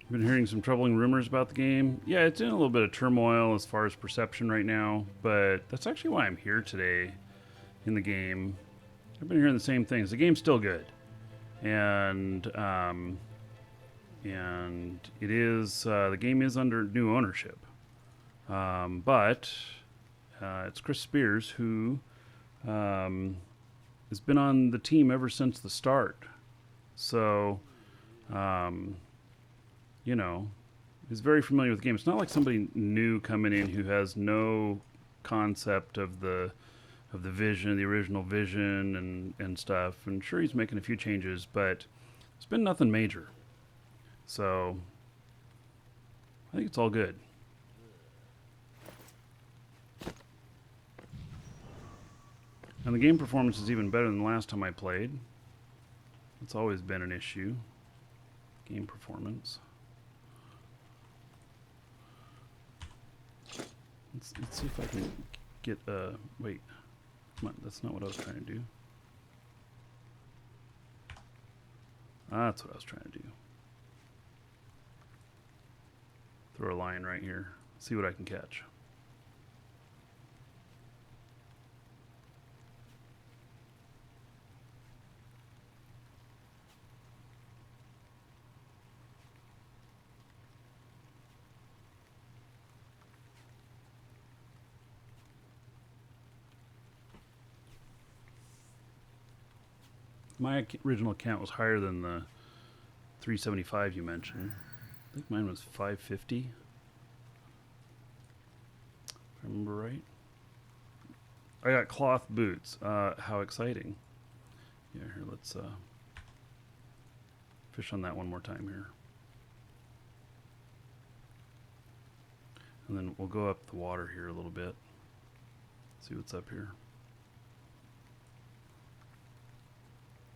Been hearing some troubling rumors about the game. Yeah, it's in a little bit of turmoil as far as perception right now, but that's actually why I'm here today in the game. I've been hearing the same things. The game's still good, and it is the game is under new ownership, but it's Chris Spears who has been on the team ever since the start. So. You know, is very familiar with the game. It's not like somebody new coming in who has no concept of the vision, the original vision and stuff. And sure, he's making a few changes, but it's been nothing major. So I think it's all good. And the game performance is even better than the last time I played. It's always been an issue. Game performance. Let's see if I can get, wait, come on, that's not what I was trying to do. That's what I was trying to do. Throw a line right here, see what I can catch. My original account was higher than the 375 you mentioned. I think mine was 550. If I remember right. I got cloth boots. How exciting. Yeah, here, let's fish on that one more time here. And then we'll go up the water here a little bit. See what's up here.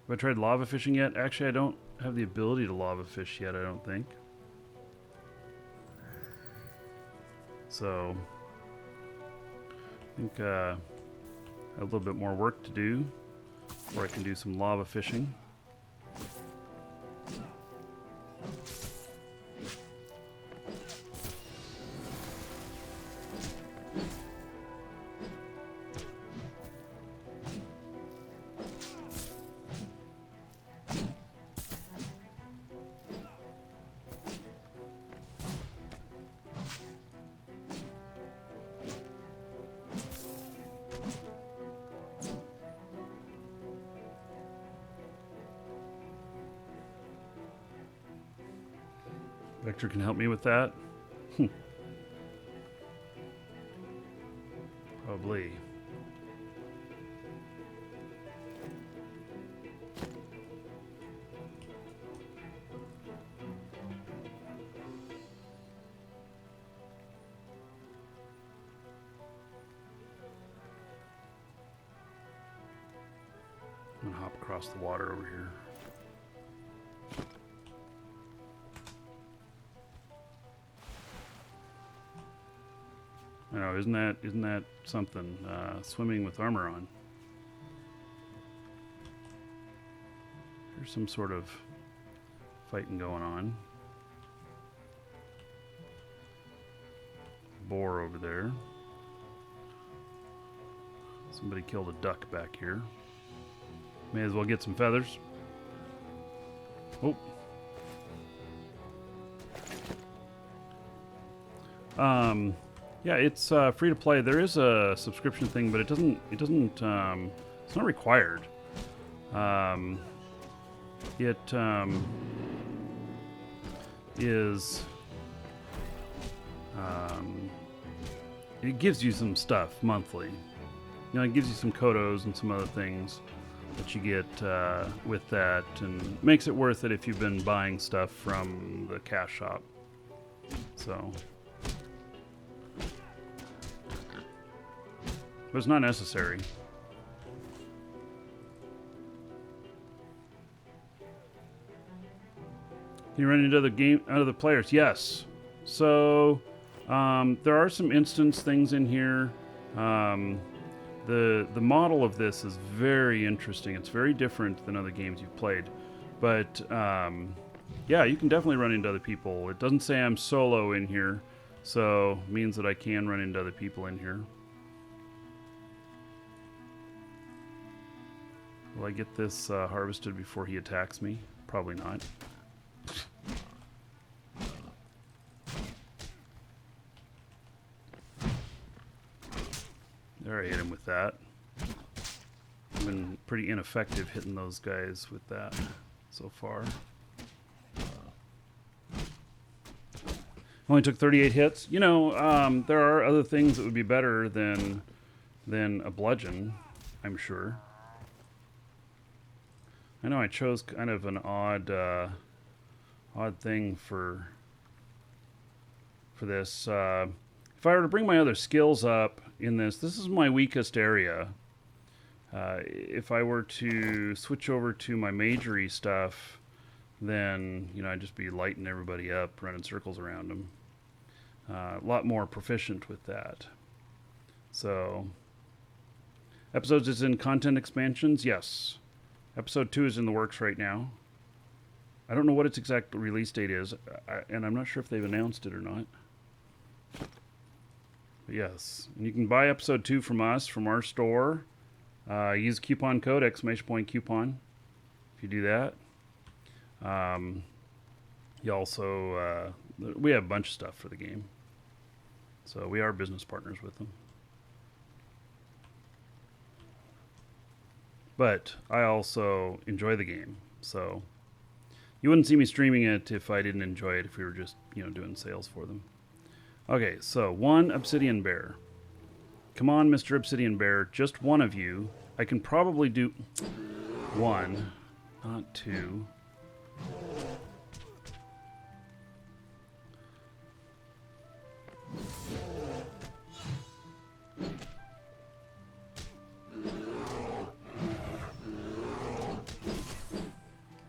Have I tried lava fishing yet? Actually, I don't have the ability to lava fish yet, I don't think. So, I think I have a little bit more work to do before I can do some lava fishing. Vector can help me with that? Probably. I'm gonna hop across the water over here. I know, isn't that something? Swimming with armor on. There's some sort of fighting going on. Boar over there. Somebody killed a duck back here. May as well get some feathers. Oh, Yeah, it's free to play. There is a subscription thing, but it doesn't. It's not required. It is. It gives you some stuff monthly. You know, it gives you some kodos and some other things that you get with that, and makes it worth it if you've been buying stuff from the cash shop. So, but it's not necessary. You run into other players. Yes. So there are some instance things in here. The model of this is very interesting. It's very different than other games you've played, but yeah, you can definitely run into other people. It doesn't say I'm solo in here, so it means that I can run into other people in here. Will I get this harvested before he attacks me? Probably not. There, I hit him with that. I've been pretty ineffective hitting those guys with that so far. Only took 38 hits. You know, there are other things that would be better than a bludgeon, I'm sure. I know I chose kind of an odd thing for this. If I were to bring my other skills up in this is my weakest area. If I were to switch over to my majory stuff, then, you know, I'd just be lighting everybody up, running circles around them. A lot more proficient with that. So, episodes is in content expansions? Yes. Episode 2 is in the works right now. I don't know what its exact release date is, and I'm not sure if they've announced it or not. But yes, and you can buy episode 2 from us, from our store. Use coupon code, !coupon, if you do that. You also, we have a bunch of stuff for the game. So we are business partners with them. But I also enjoy the game, so you wouldn't see me streaming it if I didn't enjoy it, if we were just, you know, doing sales for them. Okay, so 1 obsidian bear. Come on, Mr. Obsidian Bear, just one of you. I can probably do 1, not 2.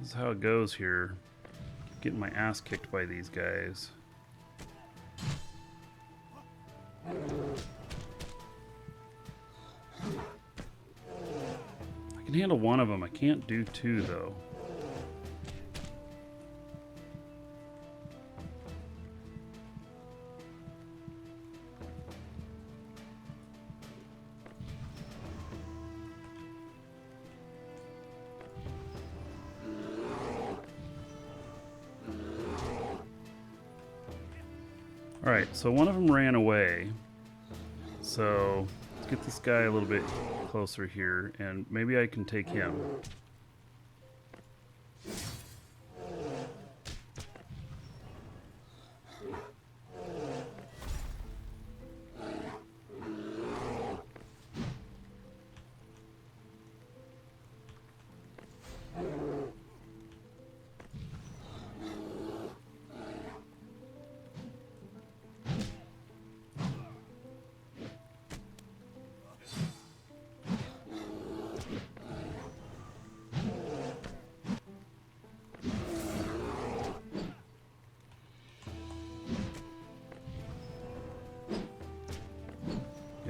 This is how it goes here. Getting my ass kicked by these guys. I can handle 1 of them. I can't do 2 though. Alright, so one of them ran away. So let's get this guy a little bit closer here, and maybe I can take him.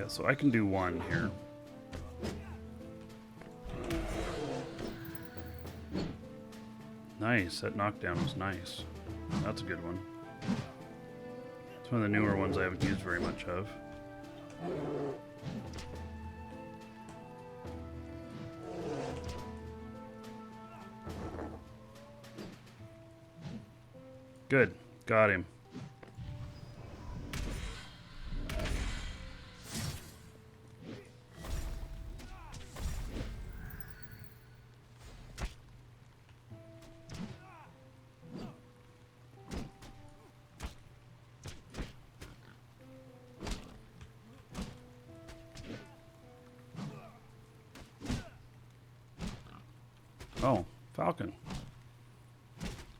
So I can do 1 here. Nice, that knockdown was nice. That's a good one. It's one of the newer ones I haven't used very much of. Good, got him. Oh, Falcon.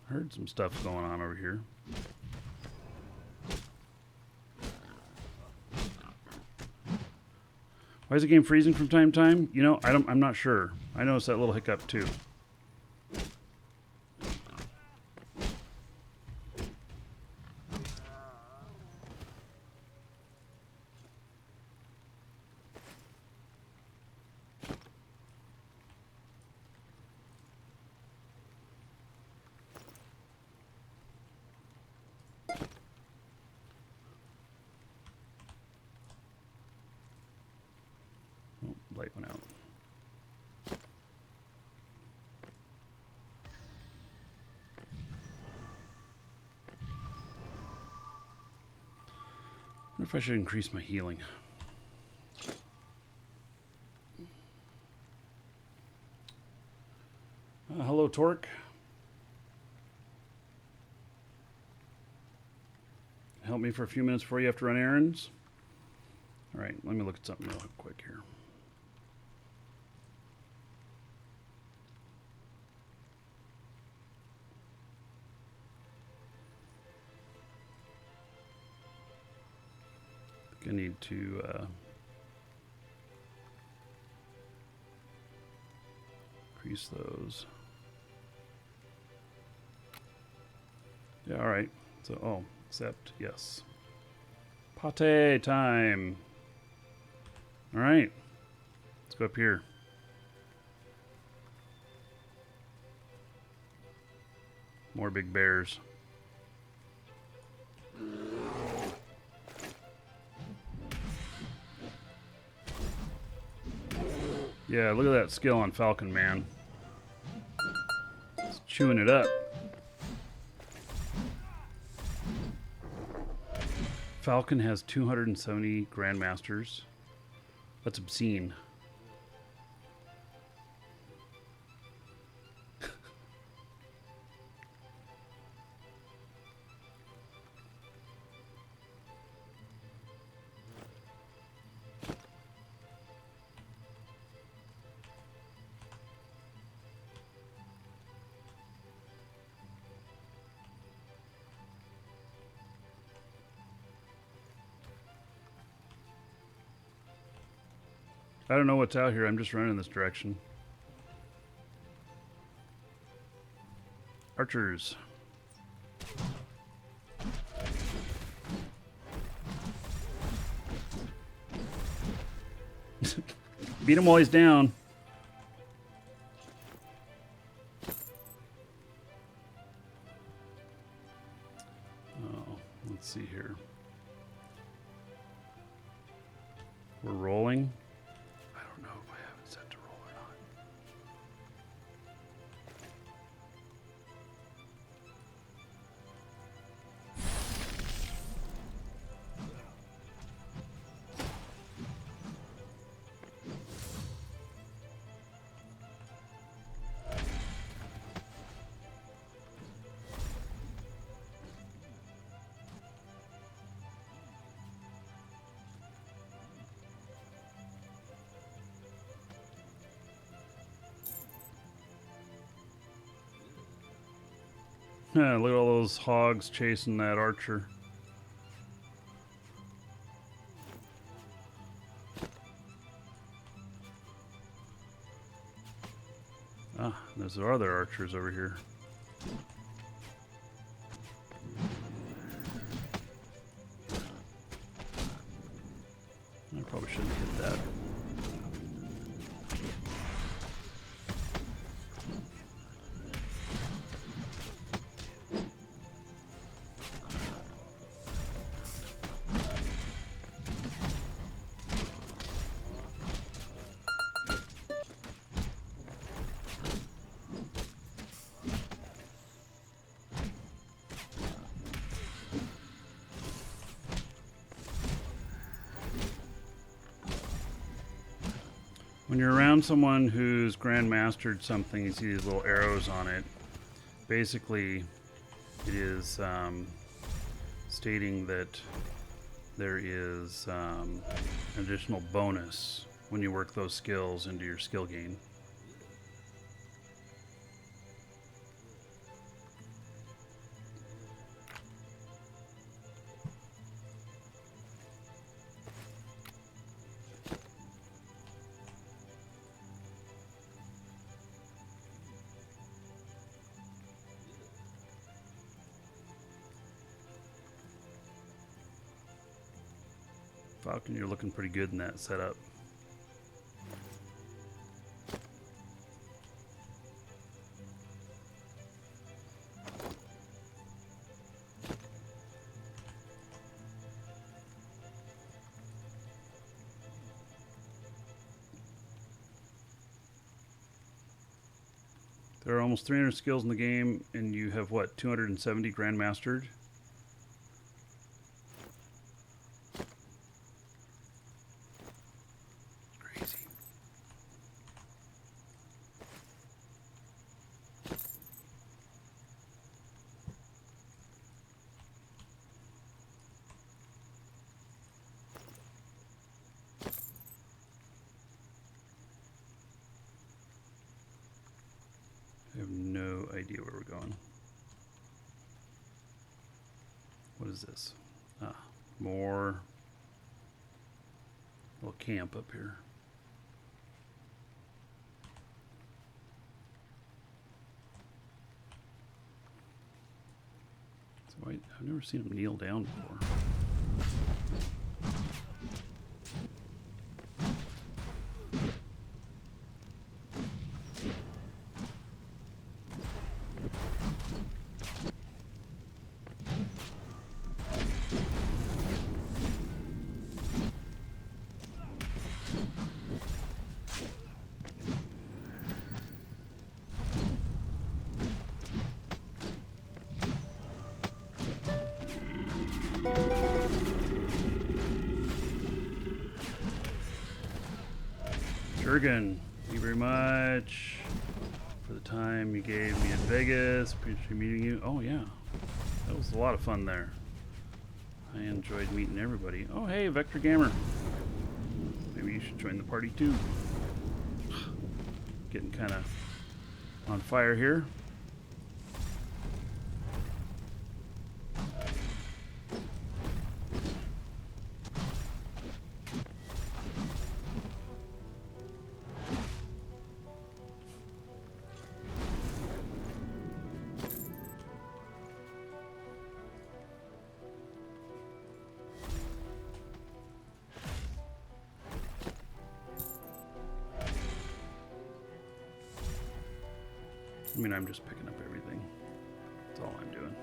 Heard some stuff going on over here. Why is the game freezing from time to time? You know, I'm not sure. I noticed that little hiccup too. Light went out. I wonder if I should increase my healing. Hello, Torque. Help me for a few minutes before you have to run errands. All right, let me look at something real quick here. I need to increase those. Yeah, all right. So, oh, accept, yes. Pate time. All right. Let's go up here. More big bears. Yeah, look at that skill on Falcon, man. It's chewing it up. Falcon has 270 Grandmasters. That's obscene. I don't know what's out here. I'm just running this direction. Archers. Beat him while he's down. Oh, let's see here. We're rolling. I don't know if I have it set to roll or not. Look at all those hogs chasing that archer. Ah, there's other archers over here. I probably shouldn't hit that. When you're around someone who's grandmastered something, you see these little arrows on it. Basically, it is stating that there is an additional bonus when you work those skills into your skill gain. Falcon, you're looking pretty good in that setup. There are almost 300 skills in the game, and you have, what, 270 Grandmastered? Crazy. I have no idea where we're going. What is this? Ah, more little camp up here. So I've never seen him kneel down before. Jurgen, thank you very much for the time you gave me in Vegas. Appreciate meeting you. Oh yeah, that was a lot of fun there. I enjoyed meeting everybody. Oh hey, Vector Gamer. Maybe you should join the party too. Getting kind of on fire here. I mean, I'm just picking up everything. That's all I'm doing.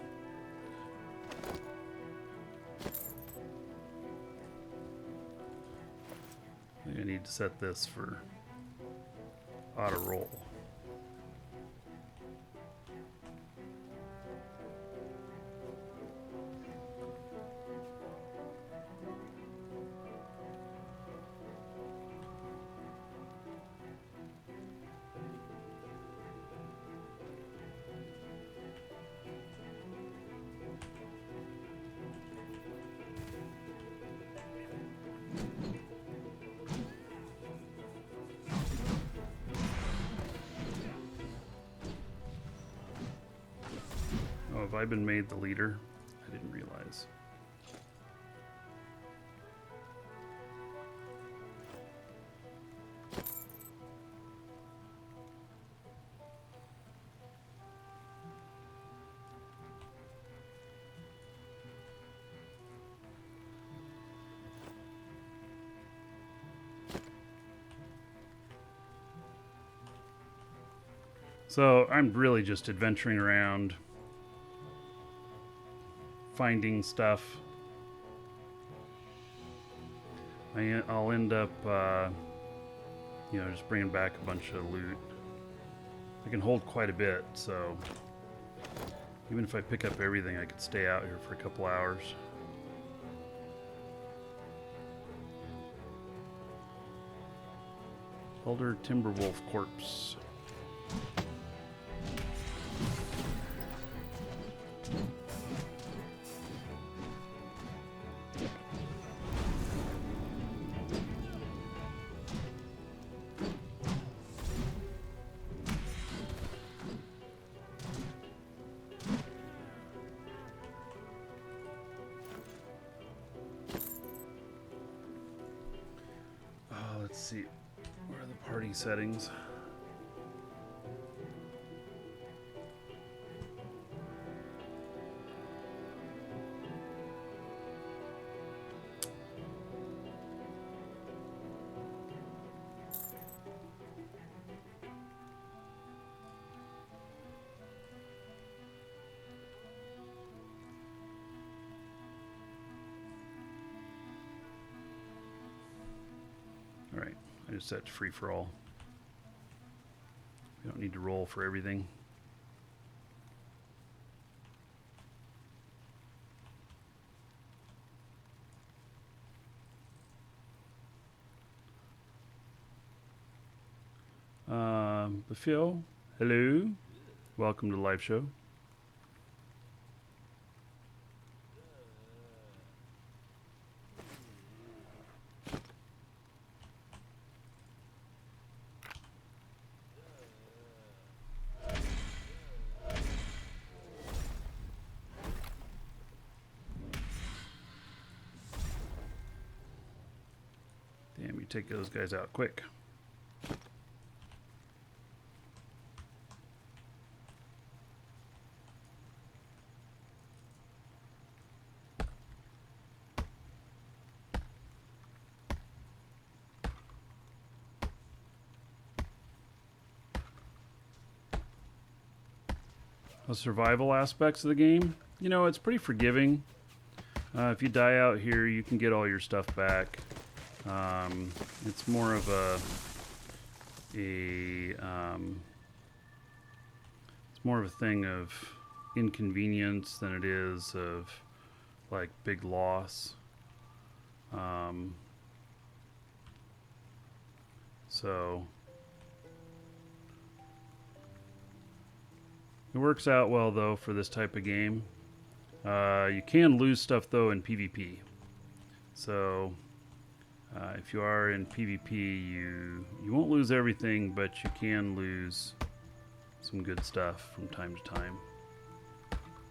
I think I need to set this for auto roll. Have I been made the leader? I didn't realize. So I'm really just adventuring around, finding stuff. I'll end up, you know, just bringing back a bunch of loot. I can hold quite a bit, so even if I pick up everything, I could stay out here for a couple hours. Elder Timberwolf corpse. Let's see, where are the party settings? Alright, I just set to free for all. We don't need to roll for everything. Buffio, hello. Welcome to the live show. Damn, you take those guys out quick. The survival aspects of the game, you know, it's pretty forgiving. If you die out here, you can get all your stuff back. It's more of it's more of a thing of inconvenience than it is of like big loss. So it works out well though for this type of game. You can lose stuff though in PvP. So if you are in PvP, you won't lose everything, but you can lose some good stuff from time to time.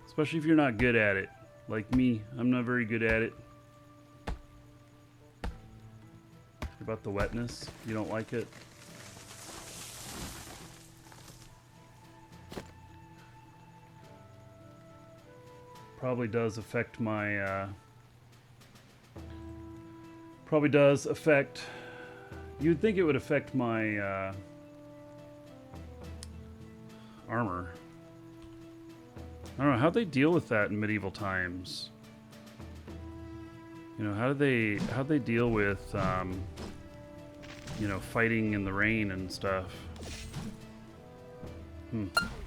Especially if you're not good at it. Like me, I'm not very good at it. About the wetness, you don't like it? Probably does affect my you'd think it would affect my armor. I don't know, how'd they deal with that in medieval times? You know, how'd they deal with you know, fighting in the rain and stuff?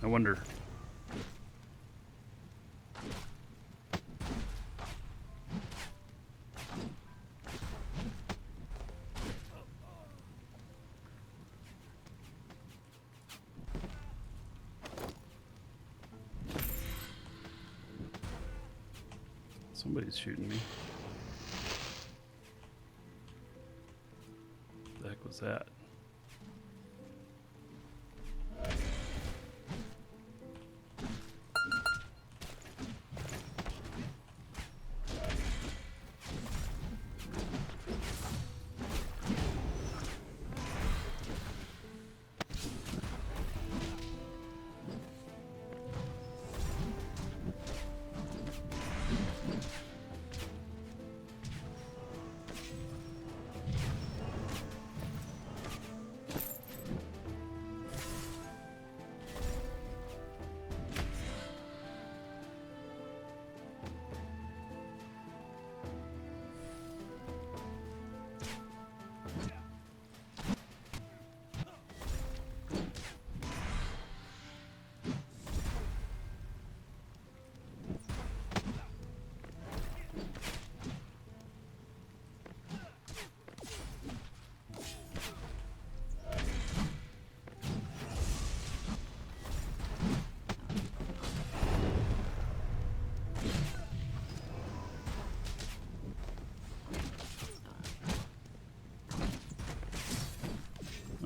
I wonder. Somebody's shooting me. What the heck was that?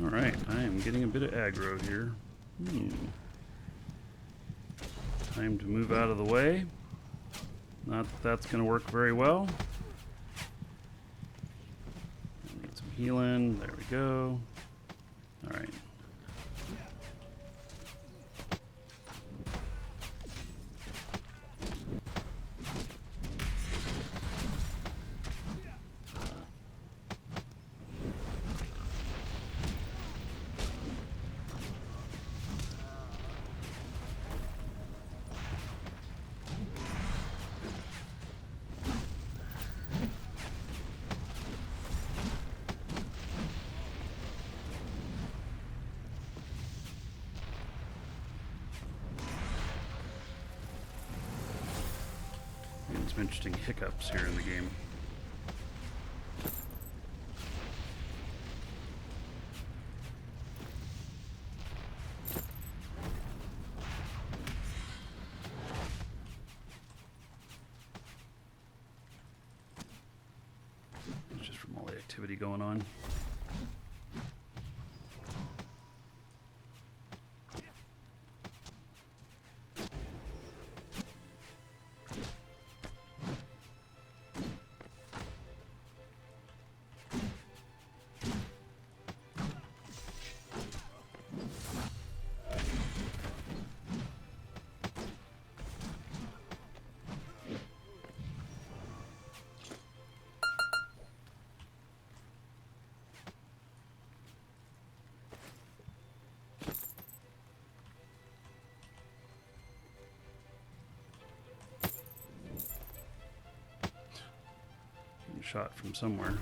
Alright, I am getting a bit of aggro here. Time to move out of the way. Not that that's going to work very well. Need some healing. There we go. Alright. some interesting hiccups here in the game. It's just from all the activity going on. Shot from somewhere.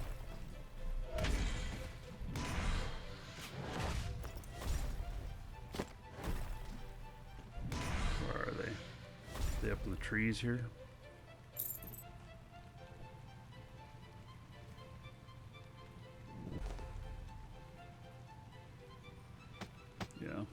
Where are they? Are they up in the trees here? Yeah.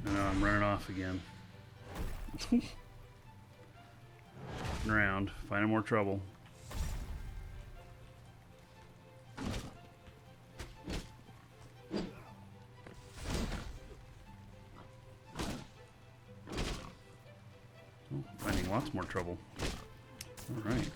I'm running off again. Around, finding more trouble. Oh, finding lots more trouble. All right.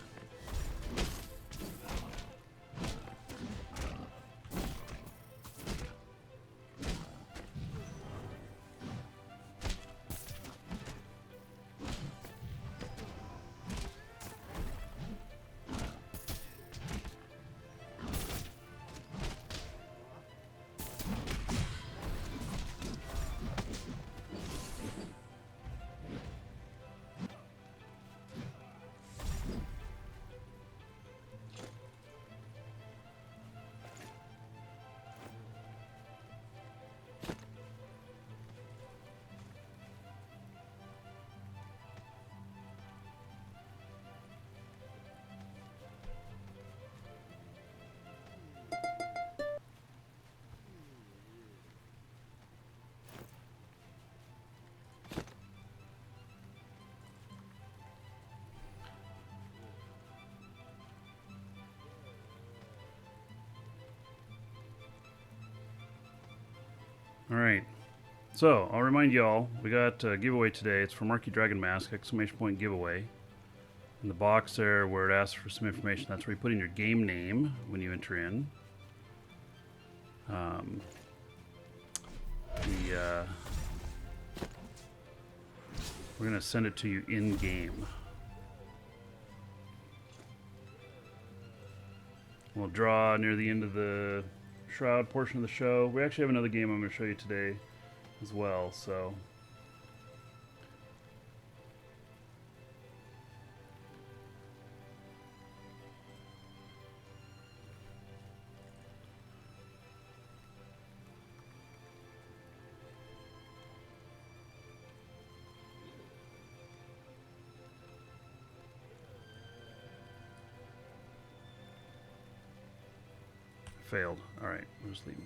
All right, so I'll remind y'all, we got a giveaway today. It's for Marquee Dragon Mask, ! Giveaway. In the box there where it asks for some information, that's where you put in your game name when you enter in. We're going to send it to you in-game. We'll draw near the end of the Shroud portion of the show. We actually have another game I'm going to show you today as well, so failed. All right, we'll just leave.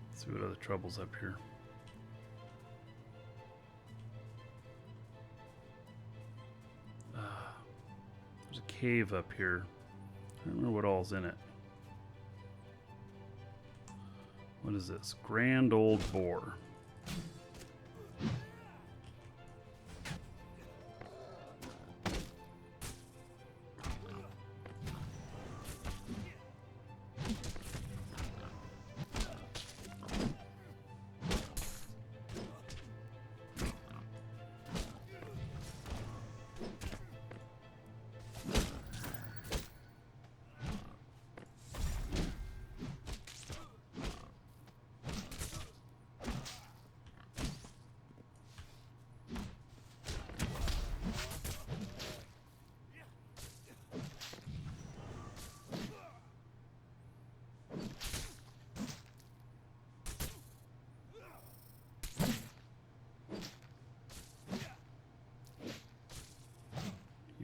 Let's see what other trouble's up here. There's a cave up here. I don't remember what all's in it. What is this? Grand Old Boar.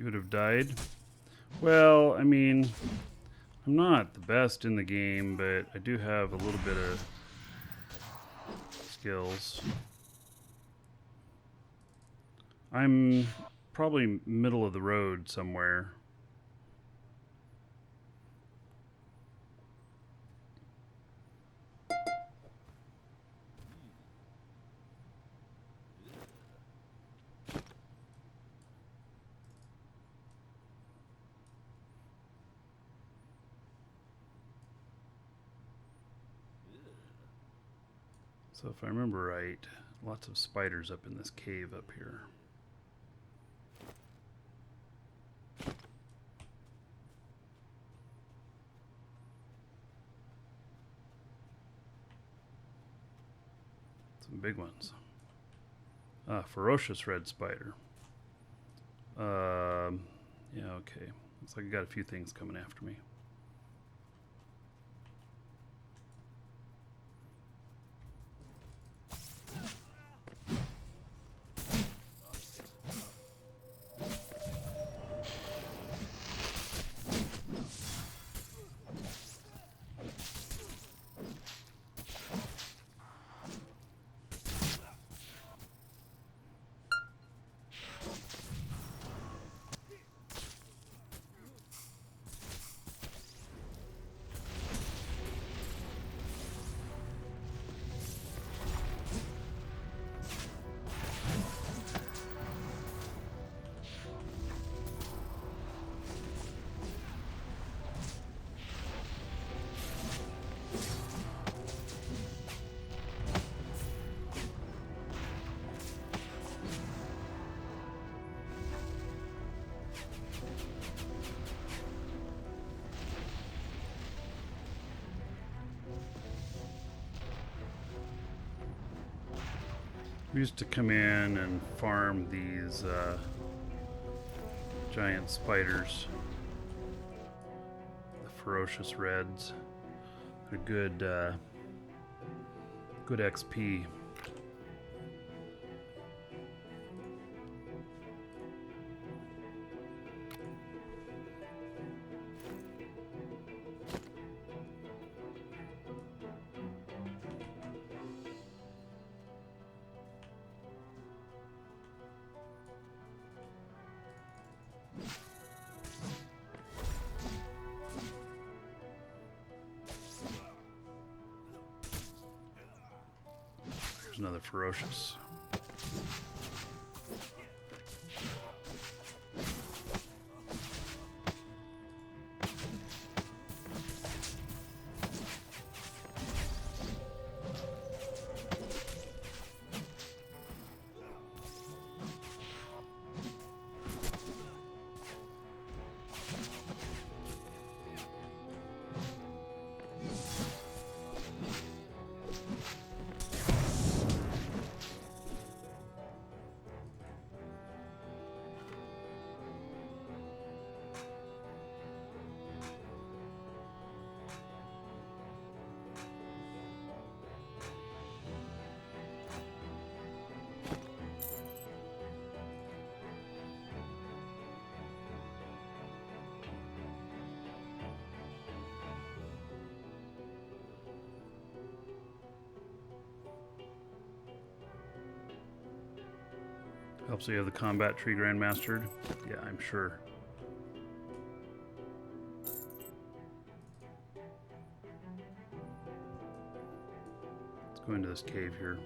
You would have died? Well, I mean, I'm not the best in the game, but I do have a little bit of skills. I'm probably middle of the road somewhere. So if I remember right, lots of spiders up in this cave up here. Some big ones. Ferocious red spider. Yeah, okay. Looks like I got a few things coming after me. We used to come in and farm these giant spiders, the ferocious reds. They're good, good XP. There's another ferocious. Helps you have the combat tree grandmastered. Yeah, I'm sure. Let's go into this cave here.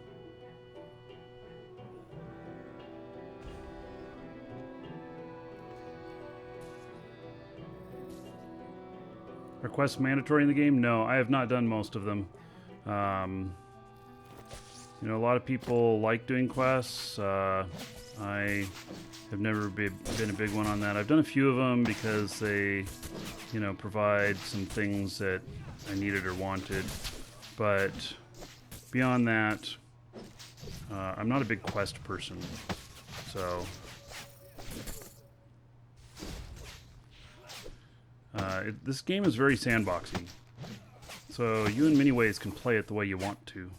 Are quests mandatory in the game? No, I have not done most of them. You know, a lot of people like doing quests. I have never been a big one on that. I've done a few of them because they, you know, provide some things that I needed or wanted. But beyond that, I'm not a big quest person. So this game is very sandboxy. So you in many ways can play it the way you want to.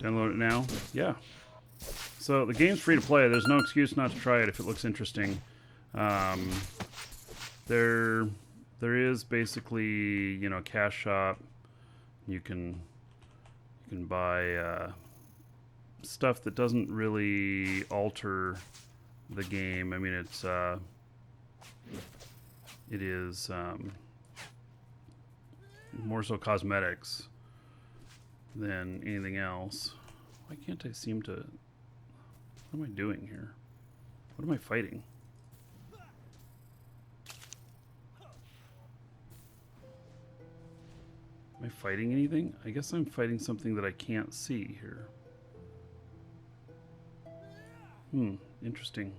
Download it now. Yeah. So the game's free to play. There's no excuse not to try it if it looks interesting. There is basically, you know, a cash shop. You can buy stuff that doesn't really alter the game. I mean, it is more so cosmetics than anything else. Why can't I seem to... What am I doing here? What am I fighting? Am I fighting anything? I guess I'm fighting something that I can't see here. Interesting.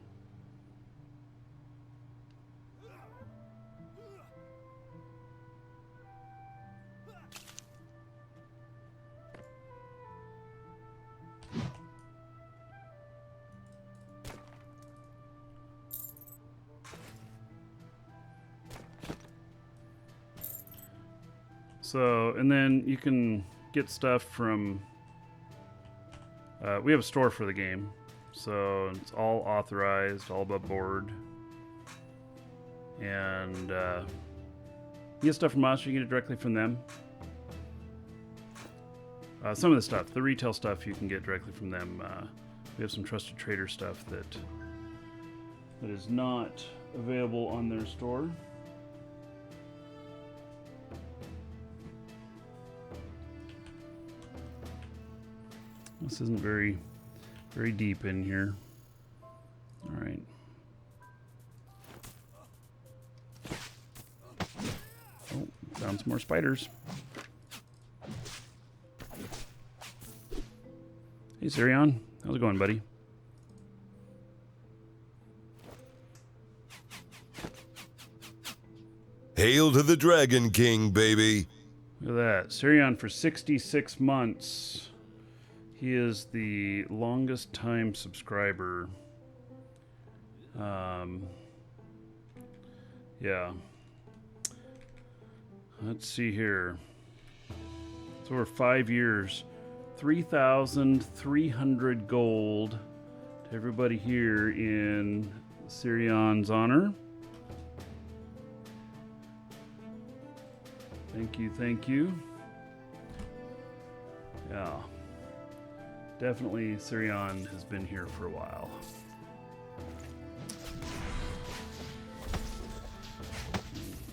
So, and then you can get stuff from... we have a store for the game. So it's all authorized, all above board. And you get stuff from us, you get it directly from them. Some of the stuff, the retail stuff, you can get directly from them. We have some Trusted Trader stuff that is not available on their store. This isn't very deep in here. All right. Oh, found some more spiders. Hey, Sirion. How's it going, buddy? Hail to the Dragon King, baby. Look at that. Sirion for 66 months. He is the longest time subscriber. Yeah. Let's see here. It's over 5 years. 3,300 gold to everybody here in Sirion's honor. Thank you, thank you. Yeah. Definitely Sirion has been here for a while.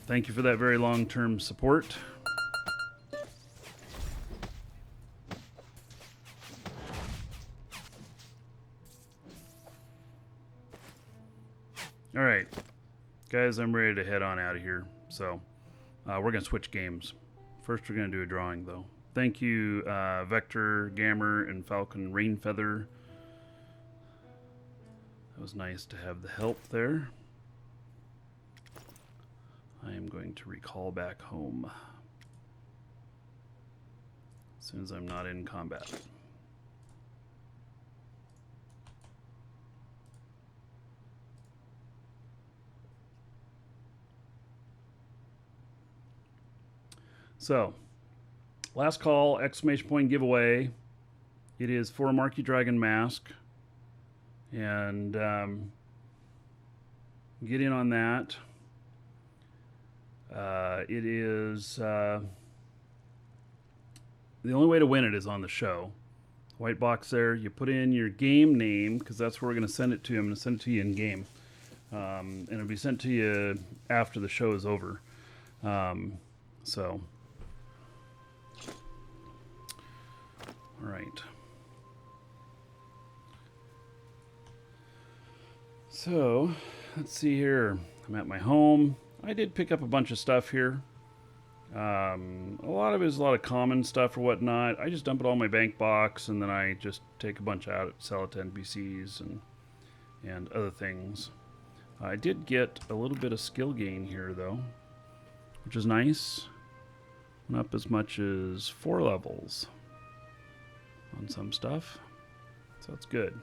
Thank you for that very long-term support. All right, guys, I'm ready to head on out of here. So we're going to switch games. First, we're going to do a drawing, though. Thank you, Vector, Gammer, and Falcon Rainfeather. That was nice to have the help there. I am going to recall back home as soon as I'm not in combat. So, last call, exclamation point giveaway. It is for a Marquee Dragon mask. And get in on that. It is the only way to win it is on the show. White box there. You put in your game name because that's where we're going to send it to you. I'm going to send it to you in game. And it'll be sent to you after the show is over. So... All right. So, let's see here. I'm at my home. I did pick up a bunch of stuff here. A lot of it is a lot of common stuff or whatnot. I just dump it all in my bank box, and then I just take a bunch out, sell it to NPCs and other things. I did get a little bit of skill gain here, though, which is nice. Went up as much as 4 levels on some stuff, so that's good.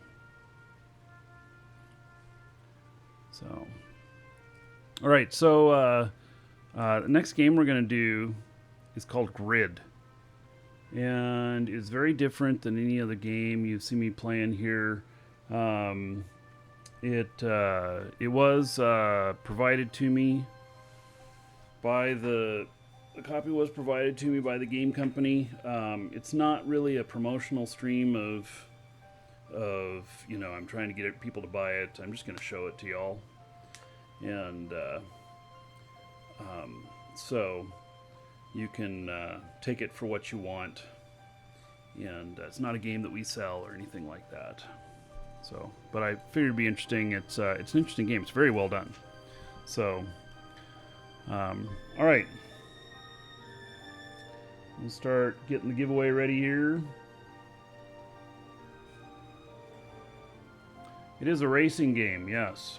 So, all right, so the next game we're going to do is called Grid. and it's very different than any other game you've seen me playing here. It was provided to me by the copy was provided to me by the game company. It's not really a promotional stream of I'm trying to get people to buy it. I'm just going to show it to y'all, and so you can take it for what you want. And it's not a game that we sell or anything like that. So, but I figured it'd be interesting. It's an interesting game. It's very well done. So, all right. We'll start getting the giveaway ready here. It is a racing game, yes.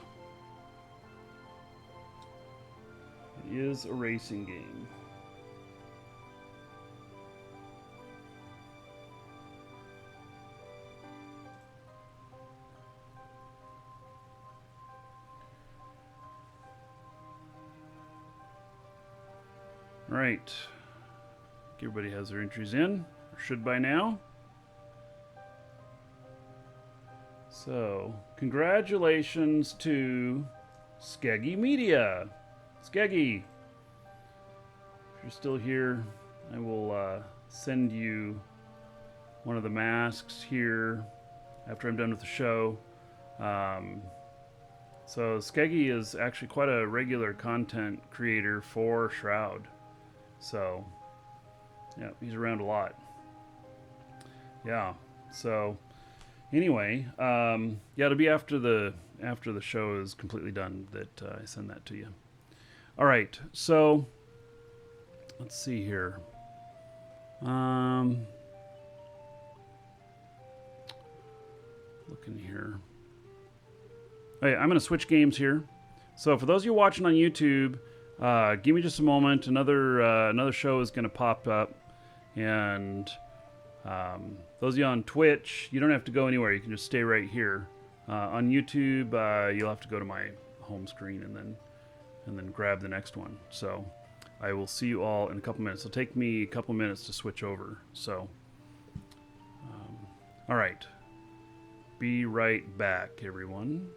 It is a racing game. All right. Everybody has their entries in, or should by now. So, congratulations to Skeggy Media. Skeggy, if you're still here, I will send you one of the masks here after I'm done with the show. So Skeggy is actually quite a regular content creator for Shroud. So, yeah, he's around a lot. Yeah. So, anyway, yeah, it'll be after the show is completely done that I send that to you. All right. So, let's see here. Looking here. Okay, I'm going to switch games here. So, for those of you watching on YouTube, give me just a moment. Another show is going to pop up, and those of you on Twitch, you don't have to go anywhere. You can just stay right here. On YouTube, you'll have to go to my home screen and then grab the next one. So I will see you all in a couple minutes. It'll take me a couple minutes to switch over. So, all right, be right back, everyone.